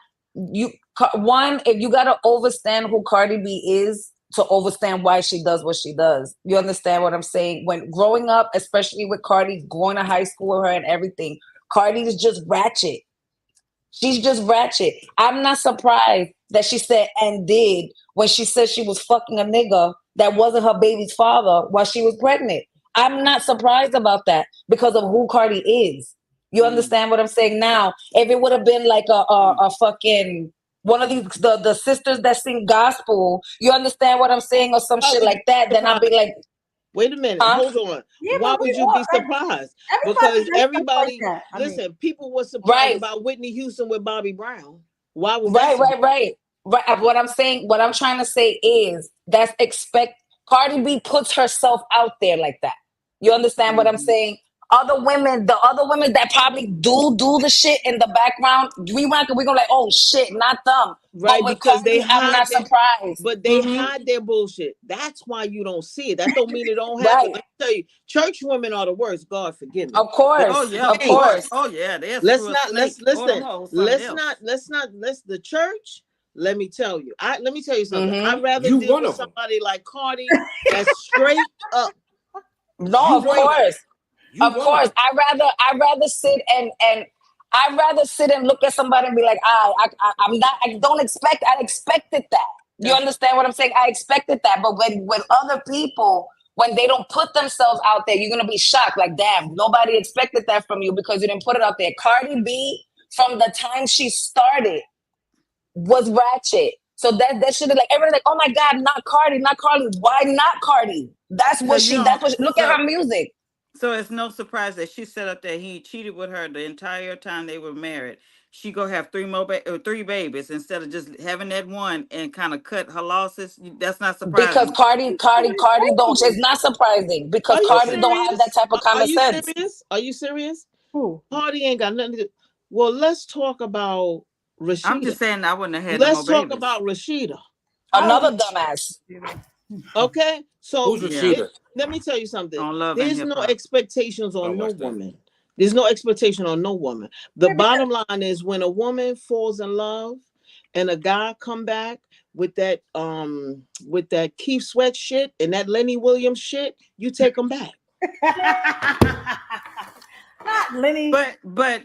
one, if you gotta understand who Cardi B is to understand why she does what she does. You understand what I'm saying? When growing up, especially with Cardi, going to high school with her and everything, Cardi is just ratchet. She's just ratchet. I'm not surprised that she said and did when she said she was fucking a nigga that wasn't her baby's father while she was pregnant. I'm not surprised about that because of who Cardi is. You Mm, understand what I'm saying? Now, if it would have been like mm. a fucking one of these the sisters that sing gospel, you understand what I'm saying, or some Why shit would you like that, be then I'll surprised? be like, Wait a minute, huh? hold on. Yeah, Why but would we you all be surprised? everybody Because does stuff like everybody, that. I mean, listen, people were surprised Right. about Whitney Houston with Bobby Brown. Why was that Right, surprising? right, right. Right. What I'm saying, what I'm trying to say is that's expect Cardi B puts herself out there like that. You understand what I'm Hmm. saying? The other women that probably do the shit in the background, we're gonna like, oh shit, not them. But Right? with Because they Cardi, I'm hide not their, surprised. but they Hmm. hide their bullshit. That's why you don't see it. That don't mean it don't happen. Right. Let me tell you, church women are the worst. God forgive me. Of They Oh course. yeah, Of of stink. course. course. Oh yeah, they'll Let's screw a not let's snake. Oh, them listen. hoes something else. Let's the church. Let me tell you something. Hmm. I'd rather You deal one with of them. somebody like Cardi that's straight up, No, You of one of straight them. up. course. You Of one of course, them. I rather sit and I'd rather sit and look at somebody and be like, I'm not. I don't expect. I expected that. You That's understand what I'm saying? I expected that. But when with other people, when they don't put themselves out there, you're gonna be shocked. Like, damn, nobody expected that from you because you didn't put it out there. Cardi B, from the time she started, was ratchet. So that should have like everyone like, oh my God, not Cardi, not Cardi. Why not Cardi? That's So what you she. don't. Look at So her music. so it's no surprise that she set up that he cheated with her the entire time they were married. She go have three babies instead of just having that one and kind of cut her losses. That's not Because surprising. Cardi don't. It's not surprising because are you Cardi Listen, don't have that serious? type of Are common you sense. serious? Are you serious? who? Cardi ain't got nothing to do. Well, let's talk about I'm Rashida. just saying I wouldn't have had no more Let's talk babies. about Rashida. I Another don't dumbass. Okay, who's so Yeah, Rashida? let me tell you something. on Love and There's Hip no Hop. expectations I on no watched that. woman. There's no expectation on no woman. The yeah, because bottom line is when a woman falls in love and a guy come back, with that Keith Sweat shit and that Lenny Williams shit, you take them back. Not Lenny. But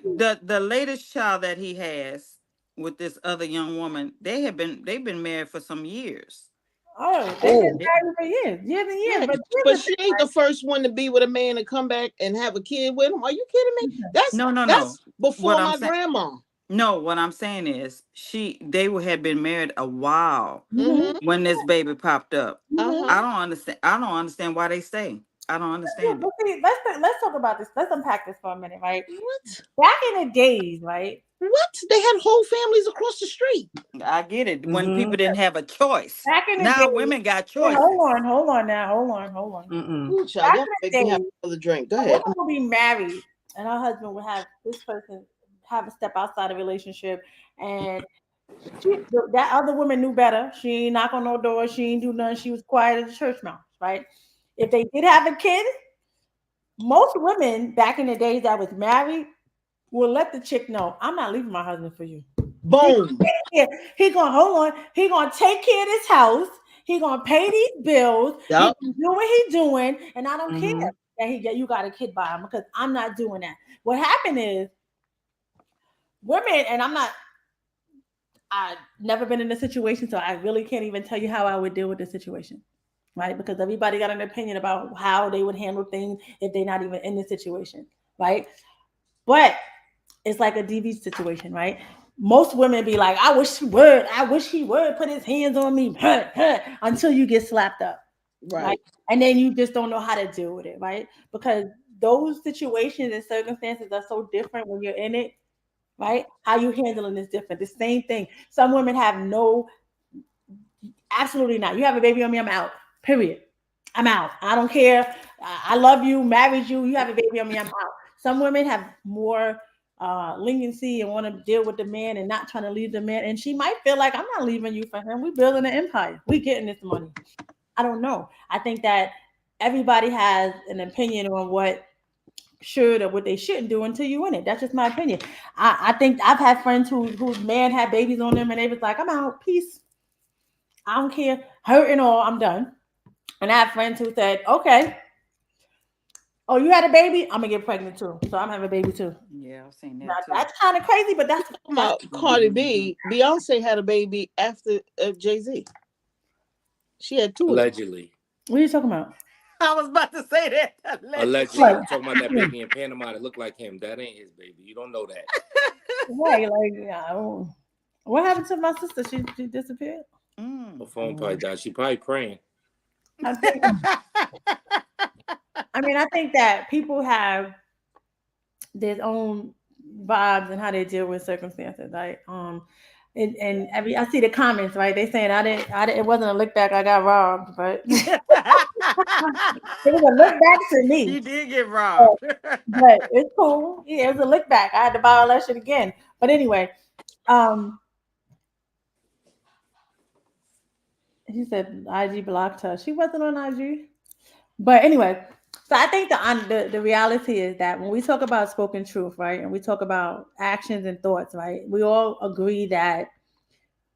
the latest child that he has with this other young woman, they've been married for some years. Oh, they've been Oh, married for years and years. Yeah, But but here's the she ain't the first one to be with a man and come back and have a kid with him. Are you kidding me? thing. No, no, no. That's before What I'm my saying, grandma. no, what I'm saying is had been married a while Mm-hmm. Mm-hmm. when this baby popped up. Mm-hmm. Uh-huh. I don't understand. I don't understand why they stay. I don't Yeah, understand but it. see, let's talk about this. Let's unpack this for a minute, right? What? Back in the days, right? What? They had whole families across the street. I get it when mm-hmm. people didn't have a choice. Back in the Now days. women got Well, choices. hold on now, hold on. Mm-mm. Ooh, child, Back y'all in make the me have days, another drink. Go a ahead. woman would be married, and her husband would have this person have a step outside the relationship, and that other woman knew better. She ain't knock on no door. She ain't do nothing. She was quiet as a church mouse, right? If they did have a kid, most women back in the days that was married will let the chick know, I'm not leaving my husband for you. He, Boom. he gonna hold on. He gonna take care of this house. He gonna pay these bills. He Yep. gonna do what he doing, and I don't care Mm-hmm. that you got a kid by him because I'm not doing that. What happened is women, and I've never been in a situation, so I really can't even tell you how I would deal with the situation, right? Because everybody got an opinion about how they would handle things if they're not even in the situation, right? But it's like a DV situation, right? Most women be like, I wish he would put his hands on me until you get slapped up, right? Right. And then you just don't know how to deal with it, right? Because those situations and circumstances are so different when you're in it, right? How you handling is different. The same thing. Some women have no, absolutely not. You have a baby on me, I'm out. Period. I'm out. I don't care. I love you, married you. You have a baby on me, I'm out. Some women have more leniency and want to deal with the man and not trying to leave the man. And she might feel like I'm not leaving you for him. We building an empire. We getting this money. I don't know. I think that everybody has an opinion on what should or what they shouldn't do until you in it. That's just my opinion. I think I've had friends whose man had babies on them and they was like, I'm out, peace. I don't care. Hurting all, I'm done. And I have friends who said, okay, oh, you had a baby? I'm gonna get pregnant too. So I'm having a baby too. Yeah, I've seen Now that too. that's kind of crazy, but that's Talking about Cardi B, Beyonce had a baby after Jay-Z. She had two of them. Allegedly. what are you talking about? I was about to say that. Allegedly. What? You talking about that baby in Panama that looked like him. That ain't his baby. You don't know that. Right, like what happened to my sister? She disappeared. Her phone probably died. She probably praying. I think. I mean, I think that people have their own vibes and how they deal with circumstances, right? And every I see the comments, right? They saying I didn't, it wasn't a look back. I got robbed, but it was a look back to He me. did get But, robbed. but it's cool. Yeah, it was a look back. I had to buy all that shit again. But anyway, um, he said IG blocked her. She wasn't on IG. But anyway, so I think the reality is that when we talk about spoken truth, right, and we talk about actions and thoughts, right, we all agree that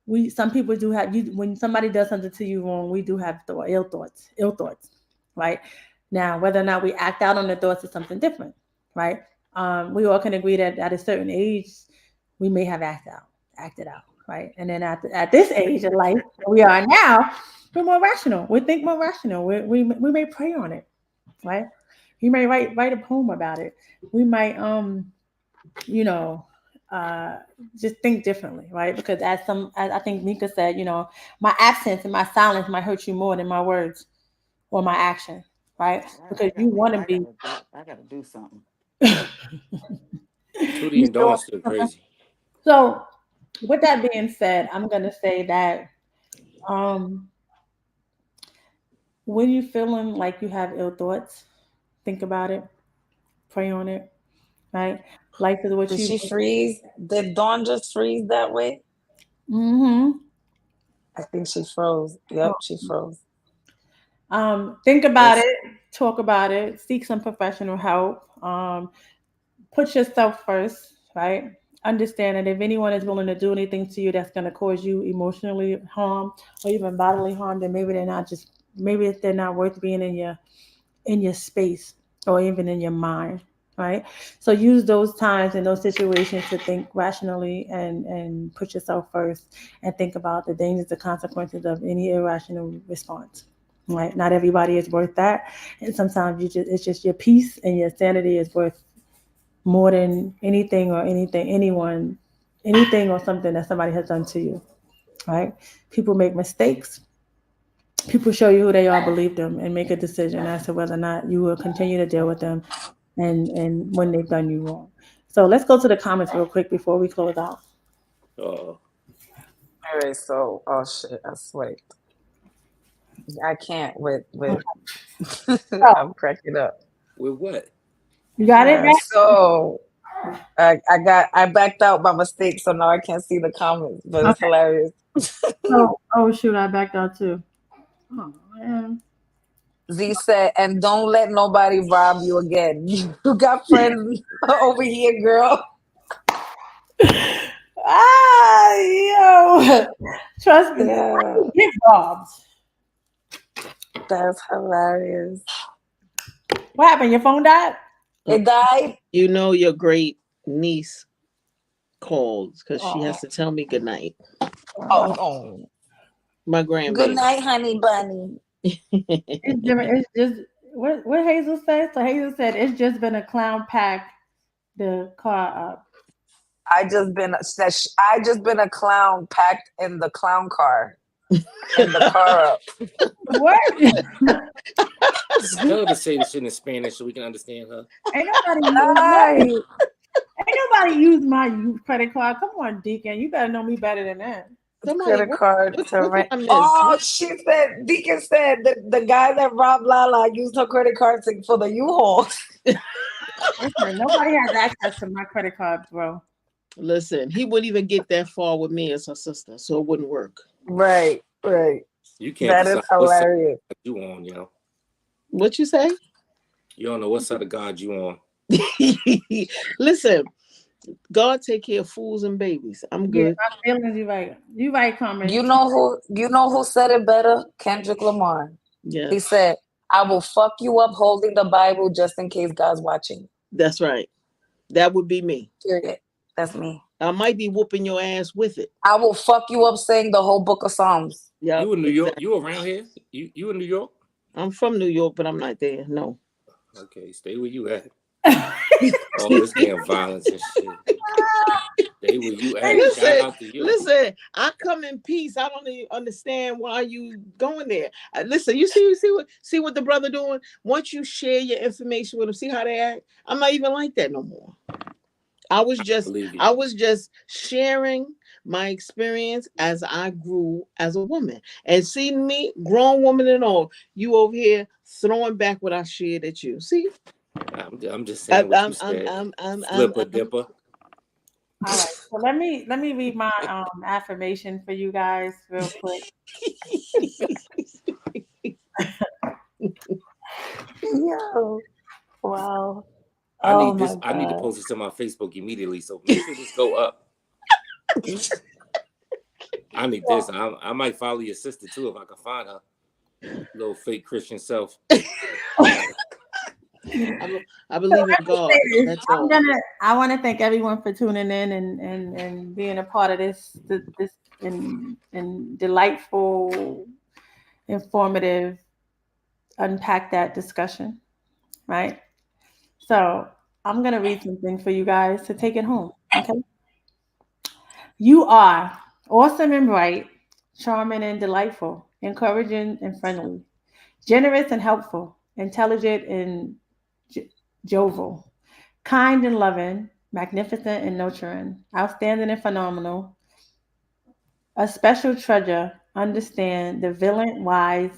we some people do have you when somebody does something to you wrong, we do have ill thoughts, right? Now, whether or not we act out on the thoughts is something different, right? We all can agree that at a certain age, we may have acted out, right? And then at this age of life we are now, we're more rational. We think more rational. We may pray on it, right? You may write a poem about it. We might you know uh just think differently, right? Because as I think Mika said, my absence and my silence might hurt you more than my words or my action, right? Because you want to be I gotta do something. Tootie you and still Dawn want still something. crazy. So with that being said, I'm gonna say that um when you feeling like you have ill thoughts, think about it, pray on it, right? Life is what Did you she freeze? Did Dawn just freeze that way? mm-hmm. I think she froze. Yep, she froze. Think about That's it, talk about it, seek some professional help. Put yourself first, right? understand that if anyone is willing to do anything to you that's going to cause you emotionally harm or even bodily harm, then maybe they're not worth being in your space or even in your mind, right? So use those times and those situations to think rationally and put yourself first and think about the dangers, the consequences of any irrational response. Right? Not everybody is worth that, and sometimes it's just your peace and your sanity is worth more than anything or something that somebody has done to you. Right? People make mistakes, people show you who they are, believe them, and make a decision as to whether or not you will continue to deal with them and when they've done you wrong. So let's go to the comments real quick before we close out. Uh, All right, so oh shit, I swear I can't with So I'm cracking up. with what? you got it back? So I backed out by mistake, so now I can't see the comments, but it's Okay. hilarious. Oh shoot, I backed out too. Oh man. Z said, and don't let nobody rob you again. You got friends over here, girl. Yo. Trust me. Yeah, Get robbed. that's hilarious. What happened? Your phone died? It died. You know your great niece called because she Oh, has to tell me good night. Oh, oh. oh. My Good grandbaby. night, honey bunny. It's just what Hazel said. So Hazel said it's just been a clown pack the car up. I just been a clown packed in the clown car in the car up. What? Tell her to say the shit in Spanish so we can understand her. Ain't nobody use what? Ay, Ain't nobody use my credit card. Come on, Deacon. You better know me better than that. Somebody, credit card to what did rent. I miss? Oh, she said, Deacon said that the guy that robbed Lala used her credit card for the U-Haul. Listen, nobody has access to my credit card, bro. Listen, he wouldn't even get that far with me as her sister, so it wouldn't work. Right, right. You can't That is decide what side hilarious. of God you on, yo. What you say? You don't know what side of God you on. Listen, God take care of fools and babies. I'm Yeah, good. my feelings. You right. You right, Carmen. You know who said it better? Kendrick Lamar. He Yes, said, I will fuck you up holding the Bible just in case God's watching. that's right. That would be me. Period. That's me. I might be whooping your ass with it. I will fuck you up saying the whole book of Psalms. Yep, You in New York? exactly. You around here? You in New York? I'm from New York, but I'm not there. No. Okay, stay where you at. All this damn violence and shit. Stay where you Hey, at. Shout listen, out to you. listen. I come in peace. I don't even understand why you going there. Listen, see what the brother doing. Once you share your information with him, see how they act. I'm not even like that no more. I was just Believe you. I was just sharing my experience as I grew as a woman, and seeing me, grown woman and all, you over here throwing back what I shared at you. See, I'm just I, saying what you I'm said. I'm Flipper dipper. All right. So let me read my affirmation for you guys real quick. Yo. Wow. I Oh need my this. I need to post this to my Facebook immediately. So make sure this go up. God. I need this. I might follow your sister too if I can find her. Little fake Christian self. I believe in God. That's all. I want to thank everyone for tuning in and being a part of this and delightful, informative, unpack that discussion, right? So I'm gonna read something for you guys to take it home. Okay. You are awesome and bright, charming and delightful, encouraging and friendly, generous and helpful, intelligent and jovial, kind and loving, magnificent and nurturing, outstanding and phenomenal, a special treasure, understand, the villain, wise,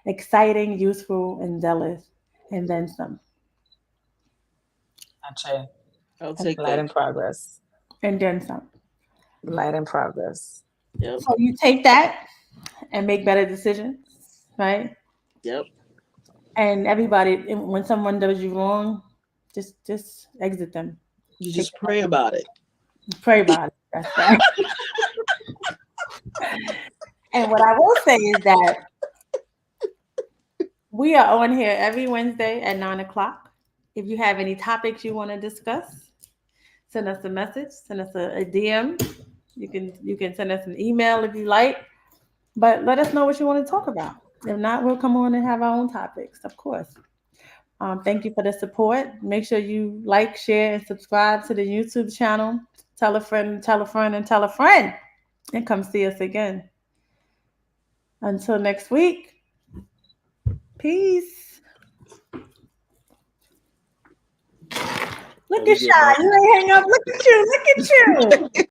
exciting, useful, and zealous, and then some, Gotcha. I'll take Light that. in progress. and then some. Light in progress. Yep. So you take that and make better decisions, right? Yep. And everybody, when someone does you wrong, just exit them. You Take just pray about it. Pray about it. That's right. And what I will say is that we are on here every Wednesday at 9 o'clock. If you have any topics you want to discuss, send us a message, send us a DM. You can send us an email if you like, but let us know what you want to talk about. If not, we'll come on and have our own topics, of course. Thank you for the support. Make sure you like, share, and subscribe to the YouTube channel. Tell a friend, tell a friend, and tell a friend, and come see us again. Until next week, peace. Look We at get Shy. You ain't hang up. Look at you. Look at you.